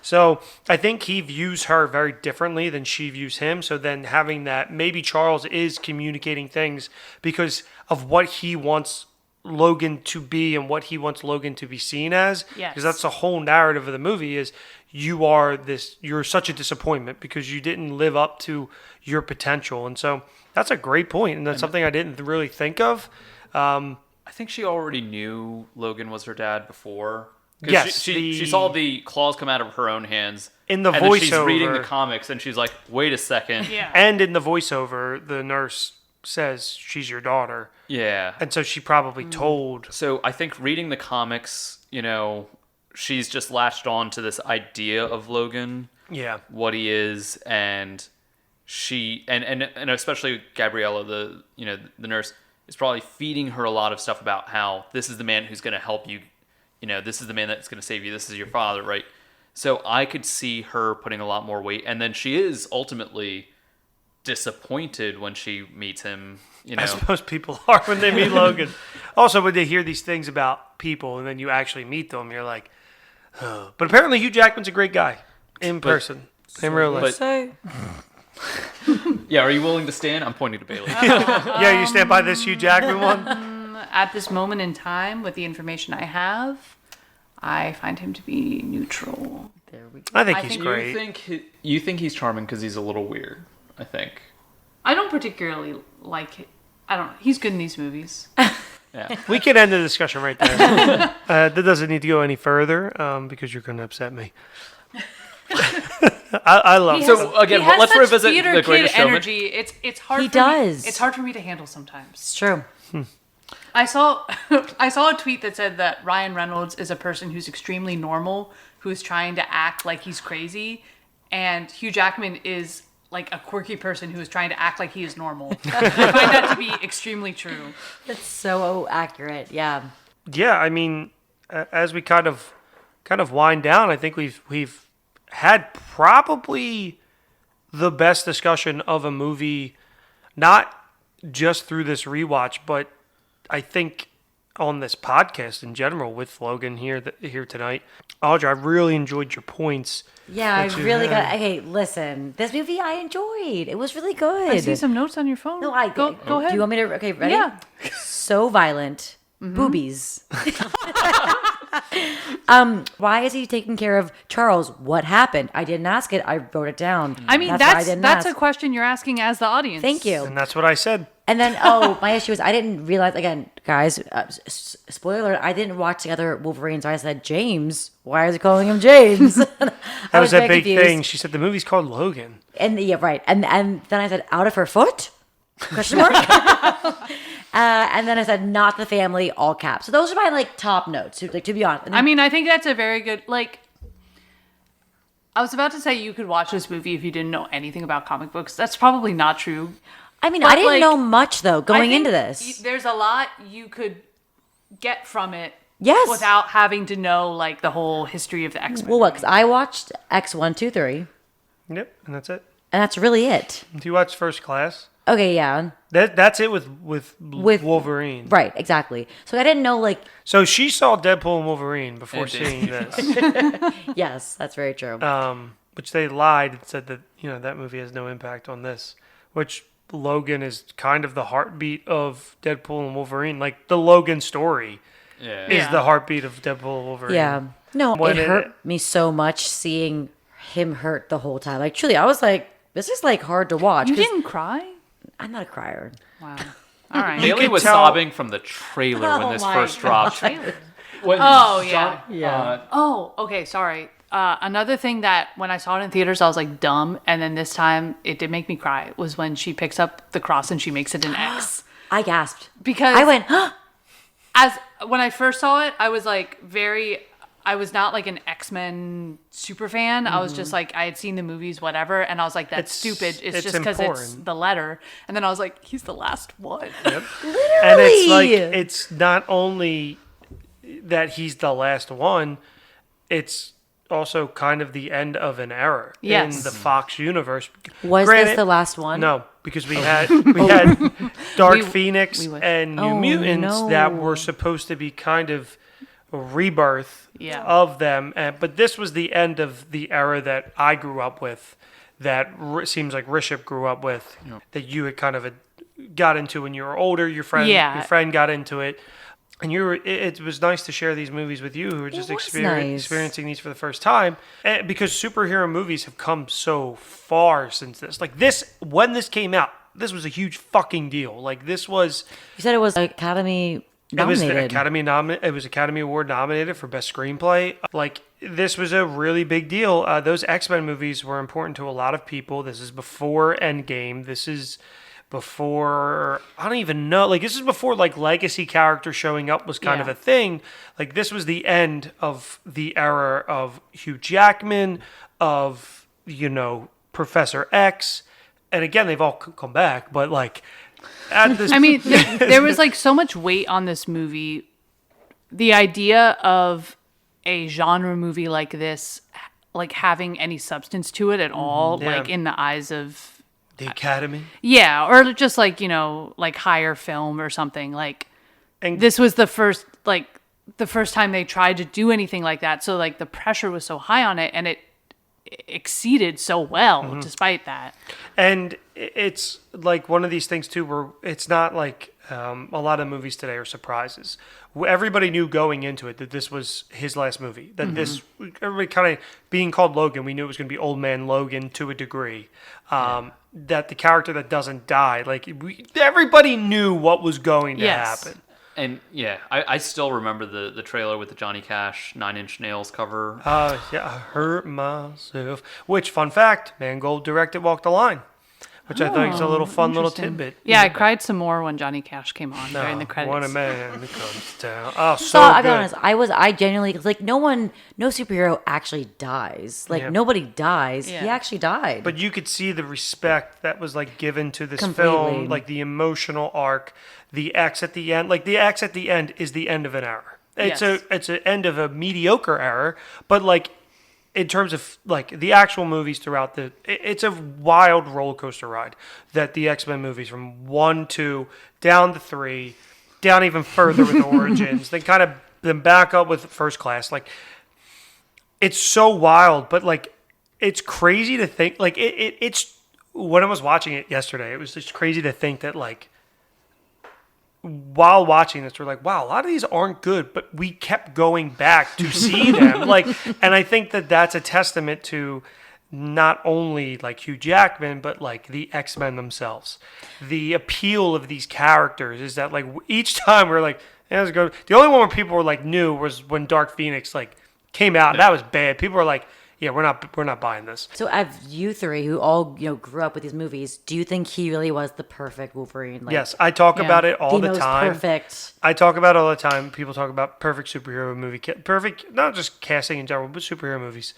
So I think he views her very differently than she views him. So then having that, maybe Charles is communicating things because of what he wants Logan to be and what he wants Logan to be seen as. Yes. Because that's the whole narrative of the movie is you're such a disappointment because you didn't live up to your potential. And so that's a great point. And that's something I didn't really think of. I think she already knew Logan was her dad before. Yes, she saw the claws come out of her own hands in the and voiceover. Then she's reading the comics and she's like, "Wait a second." Yeah. And in the voiceover, the nurse says she's your daughter. Yeah. And so she probably told. So I think reading the comics, she's just latched on to this idea of Logan, what he is, and she and especially Gabriella, the nurse, is probably feeding her a lot of stuff about how this is the man who's going to help you. This is the man that's going to save you. This is your father, right? So I could see her putting a lot more weight. And then she is ultimately disappointed when she meets him. As most people are when they meet Logan. Also, when they hear these things about people and then you actually meet them, you're like, oh. But apparently Hugh Jackman's a great guy in person, in real life. Yeah, are you willing to stand? I'm pointing to Bailey. Yeah, you stand by this Hugh Jackman one? At this moment in time, with the information I have, I find him to be neutral. There we go. I think he's great. You think he's charming because he's a little weird, I think. I don't particularly like it. I don't know. He's good in these movies. Yeah. We can end the discussion right there. That doesn't need to go any further because you're going to upset me. I love. So again, let's revisit the Greatest Showman. Energy. It's hard. It's hard for me to handle sometimes. It's true. I saw a tweet that said that Ryan Reynolds is a person who's extremely normal, who's trying to act like he's crazy, and Hugh Jackman is like a quirky person who is trying to act like he is normal. I find that to be extremely true. That's so accurate. Yeah. Yeah, I mean, as we kind of wind down, I think we've had probably the best discussion of a movie, not just through this rewatch, but I think on this podcast in general with Logan here tonight. Audra, I really enjoyed your points. Yeah, I really got. Okay, listen, this movie I enjoyed. It was really good. I see some notes on your phone. No, go ahead. Do you want me to? Okay, ready? Yeah. So violent. Boobies. Why is he taking care of Charles? What happened? I didn't ask it. I wrote it down. I mean, that's a question you're asking as the audience. Thank you. And that's what I said. And then, my issue is I didn't realize, again, guys, spoiler, I didn't watch the other Wolverines. I said, James. Why is he calling him James? That was a big thing. She said the movie's called Logan. And yeah, right. And then I said, out of her foot? Question mark. And then I said, not the family, all caps. So those are my top notes. To be honest. I mean, I think that's a very good I was about to say you could watch this movie if you didn't know anything about comic books. That's probably not true. I mean, I didn't know much though going into this. There's a lot you could get from it. Yes. Without having to know the whole history of the X-Men. Well, what? Because I watched X1, 2, 3. Yep, and that's it. And that's really it. Do you watch First Class? Okay, yeah. That's it with Wolverine. Right, exactly. So I didn't know So she saw Deadpool and Wolverine before seeing this. Yes, that's very true. Which they lied and said that that movie has no impact on this. Which Logan is kind of the heartbeat of Deadpool and Wolverine. Like the Logan story is the heartbeat of Deadpool and Wolverine. Yeah. No, When it hurt me so much seeing him hurt the whole time. Like truly, I was like, this is like hard to watch. You 'cause didn't cry? I'm not a crier. Wow. All right. Bailey could was tell- sobbing from the trailer when Oh this my first dropped. When Oh, yeah. Yeah. Oh, okay. Sorry. Another thing that when I saw it in theaters, I was like dumb, and then this time it did make me cry. Was when she picks up the cross and she makes it an X. I gasped Because I went, as when I first saw it, I was like I was not like an X-Men super fan. I was just like I had seen the movies, whatever, and I was like, that's stupid. It's just because it's important. the letter. And then I was like, he's the last one. And it's like, it's not only that he's the last one, it's also kind of the end of an era Yes. in the Fox universe. was this the last one? No, because we had Dark Phoenix we wish. and New Oh, Mutants that no. were supposed to be kind of a rebirth Yeah. of them, but this was the end of the era that I grew up with, that seems like Rishabh grew up with, that you had kind of got into when you were older. Your friend got into it. And it was nice to share these movies with you who are just was nice. experiencing these for the first time. Because superhero movies have come so far since this. Like this, when this came out, this was a huge fucking deal. Like this was, You said it was Academy nominated. it was Academy Award nominated for Best Screenplay. Like this was a really big deal. Those X-Men movies were important to a lot of people. This is before Endgame. This is before, I don't even know, like this is before like legacy character showing up was kind of a thing. Like this was the end of the era of Hugh Jackman, of, Professor X. And again, they've all come back, but like at this I mean, there was like so much weight on this movie. The idea of a genre movie like this, like having any substance to it at all, Yeah. like in the eyes of the Academy. yeah, or just like like higher film or something. Like And this was the first time they tried to do anything like that. So like the pressure was so high on it, and it exceeded so well despite that. And it's like one of these things too, where it's not like a lot of movies today are surprises. Everybody knew going into it that this was his last movie. That this, everybody kind of being called Logan, we knew it was going to be Old Man Logan to a degree. That the character that doesn't die, like everybody knew what was going to happen. And I still remember the trailer with the Johnny Cash 9 Inch Nails cover. Yeah, I hurt myself. Which, fun fact, Mangold directed Walk the Line, which I think is a little fun little tidbit. Yeah, I cried some more when Johnny Cash came on during the credits. When a man comes down. Oh, so So I'll be good. honest, I genuinely, like no superhero actually dies. Like Yeah. nobody dies. Yeah. He actually died. But you could see the respect that was like given to this Completely. film, like the emotional arc, the X at the end. Like the X at the end is the end of an era. It's Yes. it's an end of a mediocre era, but like in terms of like the actual movies throughout it's a wild roller coaster ride that the X-Men movies from 1, 2, down to 3, down even further with Origins, then back up with First Class. Like it's so wild, but like it's crazy to think like it's when I was watching it yesterday, it was just crazy to think that like while watching this, we're like, wow, a lot of these aren't good, but we kept going back to see them. Like, and I think that that's a testament to not only like Hugh Jackman, but like the X-Men themselves. The appeal of these characters is that like each time we're like, yeah, let's go. The only one where people were like new was when Dark Phoenix like came out. And that was bad. People were like, yeah, we're not buying this. So, of you three who all grew up with these movies, do you think he really was the perfect Wolverine? Like, Yes, I talk about it all the most time. perfect. I talk about it all the time. People talk about perfect superhero movie. Perfect, not just casting in general, but superhero movies.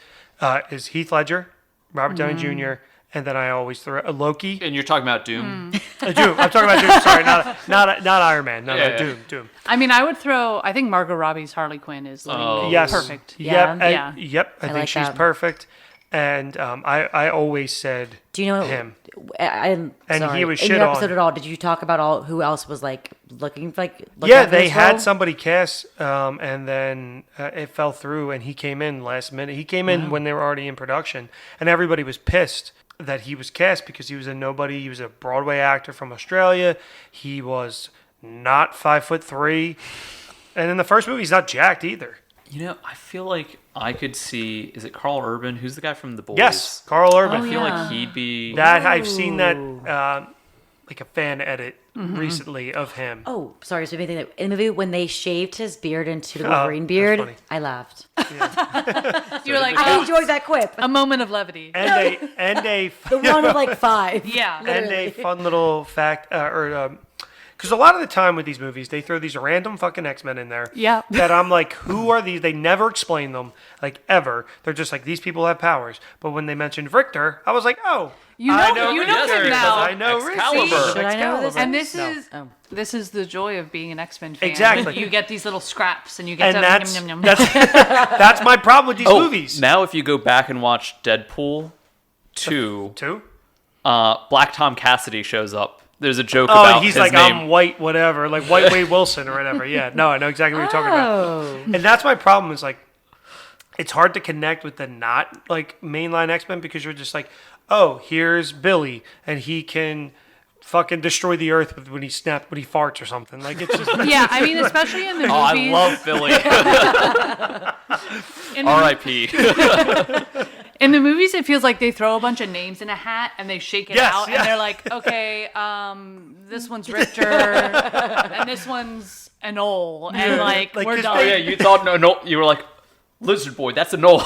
Is Heath Ledger, Robert Downey Jr., and then I always throw Loki. And you're talking about Doom. Doom. I'm talking about Doom. Sorry, not Iron Man. No, Yeah. Doom. I mean, I think Margot Robbie's Harley Quinn is like Yes. perfect. Yeah. Yep. I think like she's that. perfect. And I always said Do you know him. I'm And sorry. he was in shit your on. episode at all. Did you talk about who else was like looking like? Yeah, they had somebody cast, and then it fell through, and he came in last minute. He came in when they were already in production, and everybody was pissed that he was cast because he was a nobody. He was a Broadway actor from Australia. He was not 5'3", and in the first movie, he's not jacked either. You know, I feel like I could see. Is it Carl Urban? Who's the guy from The Boys? Yes, Carl Urban. I feel yeah. like he'd be. That I've seen that like a fan edit recently of him. Oh, sorry. So anything that in the movie when they shaved his beard into the Oh, Wolverine that's beard, funny. I laughed. You're like, I enjoyed that quip. a moment of levity. And The one of like 5. Yeah. and literally. a fun little fact, because a lot of the time with these movies, they throw these random fucking X-Men in there. Yeah. That I'm like, who are these? They never explain them, like, ever. They're just like, these people have powers. But when they mentioned Richter, I was like, oh, You know- I know you know Richter him because now. I know Excalibur. Richter. Should I know who this And this No. is Oh. this is the joy of being an X-Men fan. Exactly. You get these little scraps, and you get And to that's, yum, yum, yum. that's my problem with these movies. Now if you go back and watch Deadpool 2, Two? Black Tom Cassidy shows up. There's a joke Oh, about and he's his like, name. I'm white, whatever, like White Wade Wilson or whatever. Yeah, no, I know exactly what you're talking about. Oh. And that's my problem is like, it's hard to connect with the not like mainline X-Men because you're just like, oh, here's Billy and he can fucking destroy the earth when he farts or something. Like it's just Yeah, I mean, especially in the Oh, I movies. love Billy. in, the, R.I.P. in the movies, it feels like they throw a bunch of names in a hat and they shake it Yes, out, yeah. and they're like, okay, this one's Richter, and this one's an Ol, and like Like, we're 'cause done. Oh yeah, you thought no, you were like Lizard Boy. That's a Knoll.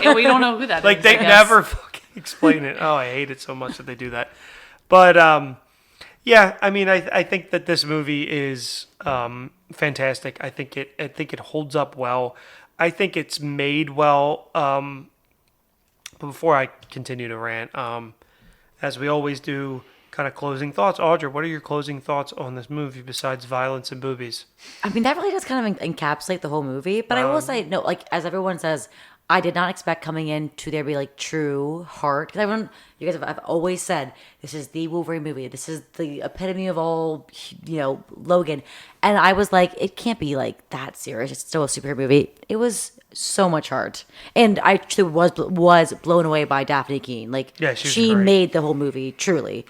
Yeah, we don't know who that is. like they I guess. never fucking explain it. Oh, I hate it so much that they do that. But yeah, I mean, I think that this movie is fantastic. I think it holds up well. I think it's made well. But before I continue to rant, as we always do, kind of closing thoughts. Audra, what are your closing thoughts on this movie besides violence and boobies? I mean, that really does kind of encapsulate the whole movie. But I will say, no, like, as everyone says, I did not expect coming in to there be, like, true heart. Because everyone, you guys have always said, this is the Wolverine movie. This is the epitome of all, Logan. And I was like, it can't be, like, that serious. It's still a superhero movie. It was so much heart. And I actually was blown away by Daphne Keane. Like, Yeah, she was she great. made the whole movie, truly.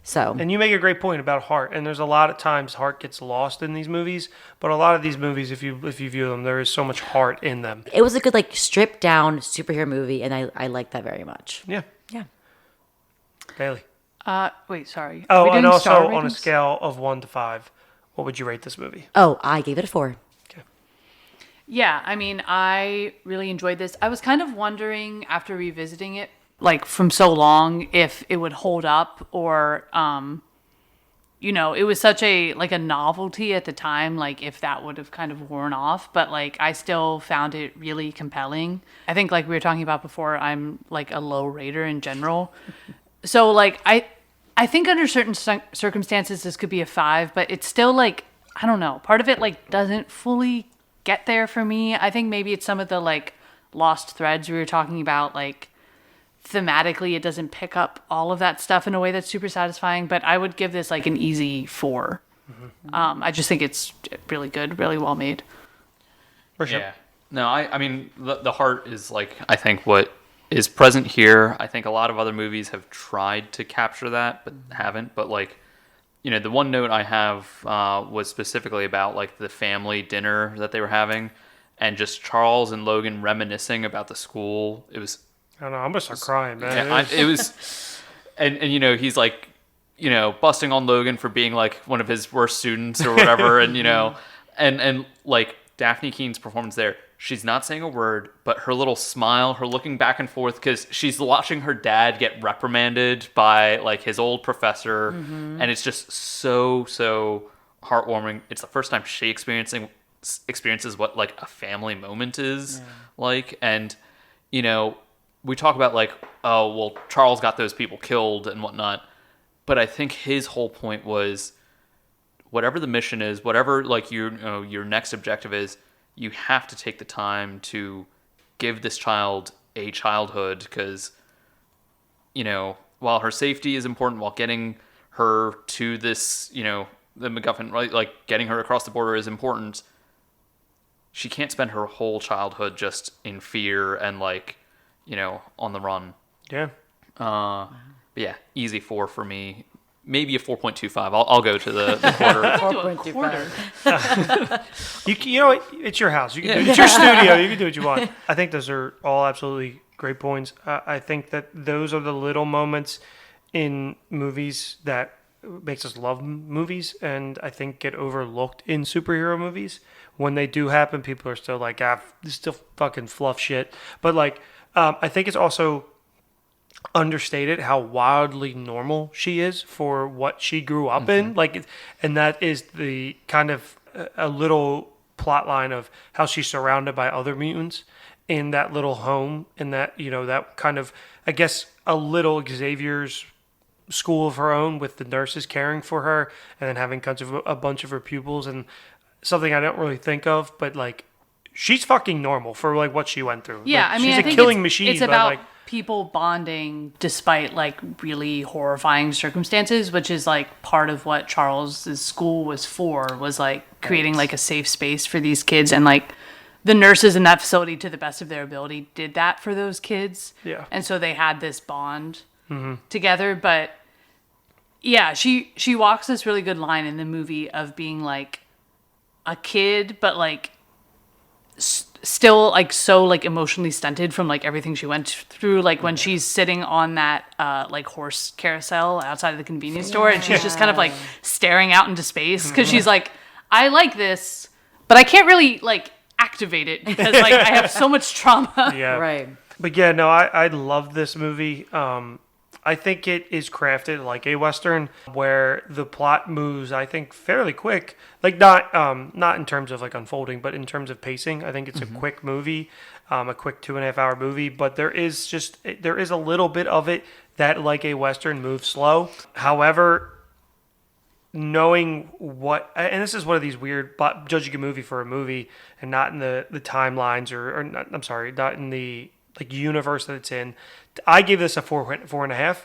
So, And you make a great point about heart. And there's a lot of times heart gets lost in these movies. But a lot of these movies, if you view them, there is so much heart in them. it was a good, like, stripped down superhero movie. And I liked that very much. Yeah, Yeah. Bailey. Wait, sorry. Oh, Are we and doing also star on a ratings? scale of 1 to 5, what would you rate this movie? Oh, I gave it a 4. Okay. Yeah, I mean, I really enjoyed this. I was kind of wondering after revisiting it, like from so long, if it would hold up or, it was such a novelty at the time, like if that would have kind of worn off. But like, I still found it really compelling. I think like we were talking about before, I'm like a low rater in general. So like, I think under certain circumstances, this could be a 5, but it's still like, I don't know. Part of it like doesn't fully get there for me. I think maybe it's some of the like lost threads we were talking about, like thematically it doesn't pick up all of that stuff in a way that's super satisfying, but I would give this like an easy 4. I just think it's really good, really well made. Rishabh? Yeah. No, I mean, the heart is like, I think what is present here. I think a lot of other movies have tried to capture that, but haven't. But like, the one note I have was specifically about like the family dinner that they were having, and just Charles and Logan reminiscing about the school. It was, I don't know. I'm going to start crying, man. yeah, it was, and he's like, busting on Logan for being like one of his worst students or whatever, and and like Daphne Keene's performance there. She's not saying a word, but her little smile, her looking back and forth, because she's watching her dad get reprimanded by like his old professor, and it's just so heartwarming. It's the first time she experiences what like a family moment is like, and we talk about like, oh well, Charles got those people killed and whatnot, but I think his whole point was, whatever the mission is, whatever like your next objective is, you have to take the time to give this child a childhood, because, while her safety is important, while getting her to this, the MacGuffin, right, like getting her across the border is important, she can't spend her whole childhood just in fear and like, on the run. Yeah. But yeah, easy 4 for me. Maybe a 4.25. I'll go to the quarter. 4.25. You know what? It's your house. You can do, it's your studio. You can do what you want. I think those are all absolutely great points. I think that those are the little moments in movies that makes us love movies, and I think get overlooked in superhero movies. When they do happen, people are still like, this is still fucking fluff shit. But like, I think it's also understated how wildly normal she is for what she grew up in. Like, and that is the kind of a little plot line of how she's surrounded by other mutants in that little home, and that, you know, that kind of, I guess, a little Xavier's school of her own with the nurses caring for her and then having kind of a bunch of her pupils, and something I don't really think of, but like, she's fucking normal for like what she went through. Yeah, like, I mean, she's I a think killing machine. It's but about like, people bonding despite like really horrifying circumstances, which is like part of what Charles's school was for, was like creating like a safe space for these kids, and like the nurses in that facility, to the best of their ability, did that for those kids. Yeah. And so they had this bond together. But yeah, she walks this really good line in the movie of being like a kid, but like still like so like emotionally stunted from like everything she went through, like when she's sitting on that like horse carousel outside of the convenience store, and she's just kind of like staring out into space because she's like, I like this, but I can't really like activate it because like I have so much trauma. yeah. Right. But yeah, no, I love this movie. I think it is crafted like a Western where the plot moves, I think, fairly quick. Like not in terms of like unfolding, but in terms of pacing. I think it's a quick movie, a quick 2.5 hour movie. But there is a little bit of it that, like a Western, moves slow. However, knowing what, and this is one of these weird, judging a movie for a movie and not in the timelines or not, I'm sorry, not in the like universe that it's in. I gave this a 4.5.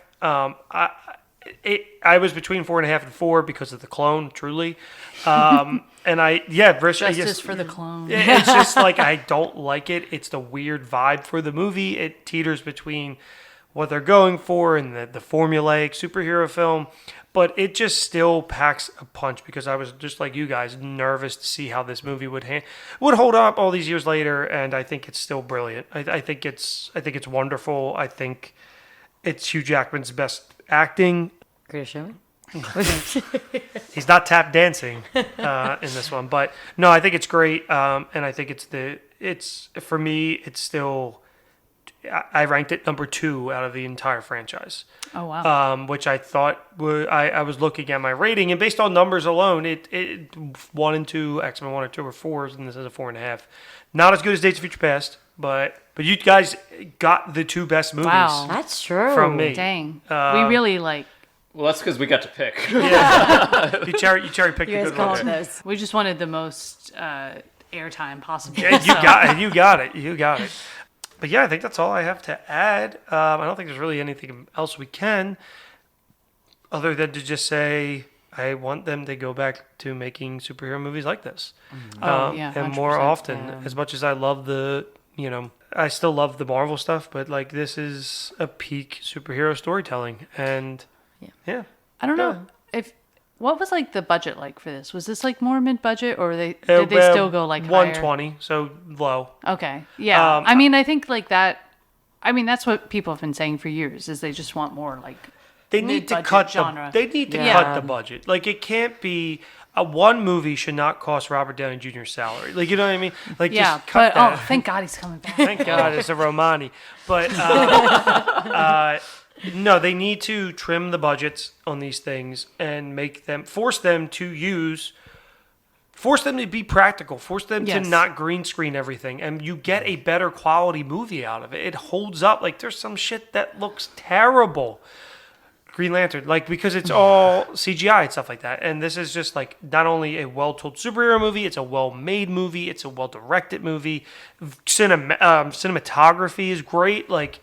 I was between 4.5 and 4 because of the clone, truly. And Justice for the clone. It's just like, I don't like it. It's the weird vibe for the movie. It teeters between what they're going for and the formulaic superhero film, but it just still packs a punch because I was just like you guys, nervous to see how this movie would hold up all these years later, and I think it's still brilliant. I think it's wonderful. I think it's Hugh Jackman's best acting. Greatest showman. He's not tap dancing in this one, but no, I think it's great, and I think it's for me, it's still. I ranked it number 2 out of the entire franchise. Oh wow! Which I thought I was looking at my rating, and based on numbers alone, it 1 and 2, X-Men 1 and 2 were 4s, and this is a 4.5. Not as good as Days of Future Past, but you guys got the 2 best movies. Wow. That's true. From me. Dang, we really like. Well, that's because we got to pick. Yeah. you cherry picked You the guys good called ones. those. We just wanted the most airtime possible. Yeah, so. you got it. But yeah, I think that's all I have to add. I don't think there's really anything else we can, other than to just say I want them to go back to making superhero movies like this. Oh, yeah, and more 100%. often. Yeah. As much as I love I still love the Marvel stuff, but like this is a peak superhero storytelling, and yeah. I don't know if what was like the budget like for this? Was this like more mid-budget, or did they still go like 120, so low. Higher? Okay, yeah. I mean, I think like that. I mean, that's what people have been saying for years, is they just want more like They need to mid-budget cut genre. They need to Yeah. cut the budget. Like it can't be. One movie should not cost Robert Downey Jr.'s salary. Like, you know what I mean? Like, yeah. just cut But that. thank God he's coming back. Thank God it's a Romani. But no, they need to trim the budgets on these things and force them to be practical, force them to Yes. not green screen everything, and you get a better quality movie out of it. It holds up. Like, there's some shit that looks terrible. Green Lantern, like, because it's all CGI and stuff like that. And this is just like not only a well-told superhero movie, it's a well-made movie, it's a well-directed movie. Cinematography is great, like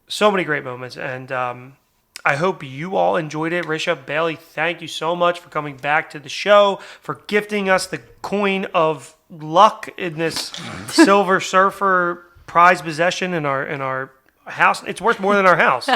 so many great moments. And I hope you all enjoyed it. Rishabh, Bailey, thank you so much for coming back to the show, for gifting us the coin of luck in this Silver Surfer prize possession in our house. It's worth more than our house.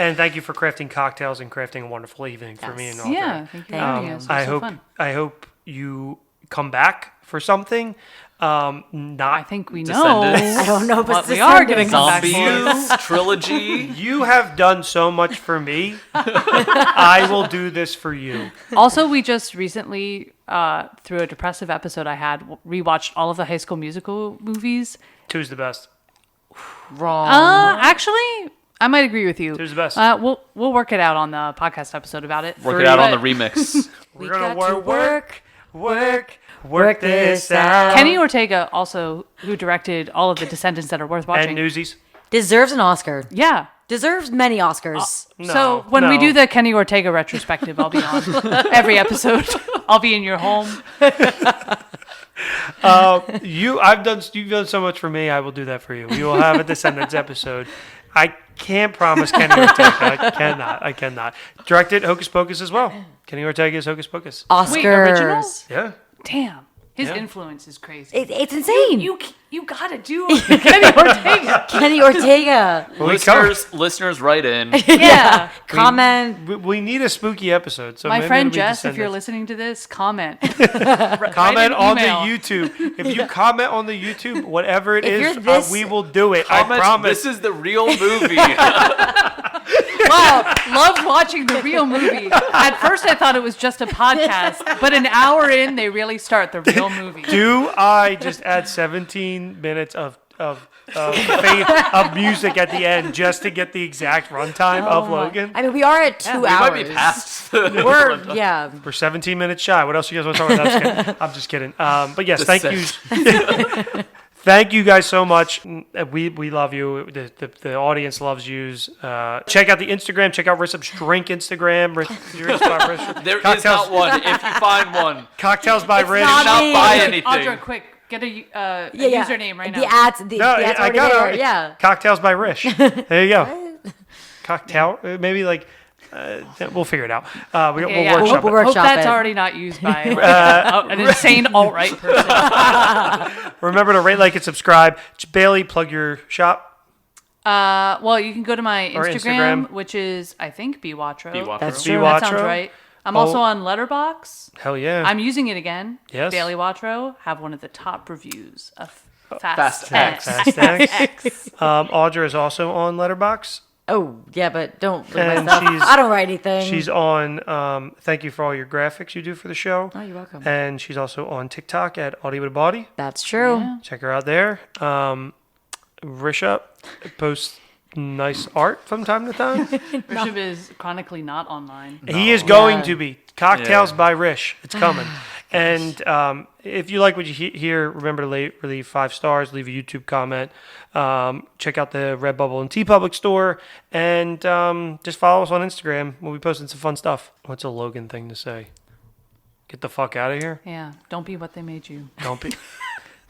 And thank you for crafting cocktails and crafting a wonderful evening for me and Audra. Yeah, thank you for having us. It was I so hope fun. I hope you come back for something. Not I think we know Descendants. I don't know if what it's we are going to Descendants. come back for. Zombies trilogy. you have done so much for me. I will do this for you. Also, we just recently, through a depressive episode I had, rewatched all of the High School Musical movies. Two's the best. Wrong. Actually, I might agree with you. Two's the best. We'll work it out on the podcast episode about it. Work it out on the But remix. We're gonna got to work this out. Kenny Ortega also, who directed all of the Descendants that are worth watching. And Newsies. Deserves an Oscar. Yeah. Deserves many Oscars. So when we do the Kenny Ortega retrospective, I'll be on every episode. I'll be in your home. You've done so much for me. I will do that for you. We will have a Descendants episode. I can't promise Kenny Ortega. I cannot. Directed Hocus Pocus as well. Kenny Ortega's Hocus Pocus. Oscars. Wait, original? Yeah. Damn. His Yeah. influence is crazy. It's insane. You gotta do Kenny Ortega. Kenny Ortega. Listeners, write in. Yeah. Comment. We need a spooky episode. So My maybe friend it'll be Jess, if you're Descendants. listening to this, comment. Comment on the email. YouTube. If you comment on the YouTube, whatever it If is, you're this- we will do it. I Comment, promise. this is the real movie. Wow, loved watching the real movie. At first, I thought it was just a podcast, but an hour in, they really start the real movie. Do I just add 17 minutes of music at the end just to get the exact runtime of Logan? I mean, we are at 2 we hours. might be past the We're, yeah. We're 17 minutes shy. What else you guys want to talk about? I'm just kidding. But yes, thank you. Thank you guys so much. We love you. The audience loves you. Check out the Instagram. Check out Rishabh's drink Instagram. There is not one. If you find one, Cocktails by Rish. not not me. buy anything. Audra, quick, get a username right now. The ads, the No, ads I already got there. it. Yeah. Cocktails by Rish. There you go. Cocktail. Maybe like we'll figure it out. We'll Yeah, workshop we'll it. work- Hope Workshop that's it. already not used by an insane alt-right person. Remember to rate, like, and subscribe. Bailey, plug your shop. Well, you can go to my Or Instagram, Instagram. which is, I think, Bwatro. Bwatro. That's Be true. That sounds Watro. right. I'm Oh. also on Letterboxd. Hell yeah. I'm using it again. Yes. Bailey Watro have one of the top reviews of Fast Fast X. X. Fast X. Audra is also on Letterboxd. Oh, yeah, but don't look at And myself. she's- I don't write anything. She's on. Thank you for all your graphics you do for the show. Oh, you're welcome. And she's also on TikTok at Audie with a Body. That's true. Check her out there. Rishabh posts nice art from time to time. Rishabh is chronically not online. He is going Yeah. to be. Cocktails Yeah. by Rish. It's coming. And if you like what you hear, remember to leave 5 stars, leave a YouTube comment. Check out the Redbubble and TeePublic store. And just follow us on Instagram. We'll be posting some fun stuff. What's a Logan thing to say? Get the fuck out of here. Yeah, don't be what they made you. Don't be.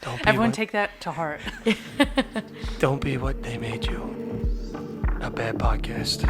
Don't be. Everyone what, take that to heart. don't be what they made you. A bad podcast.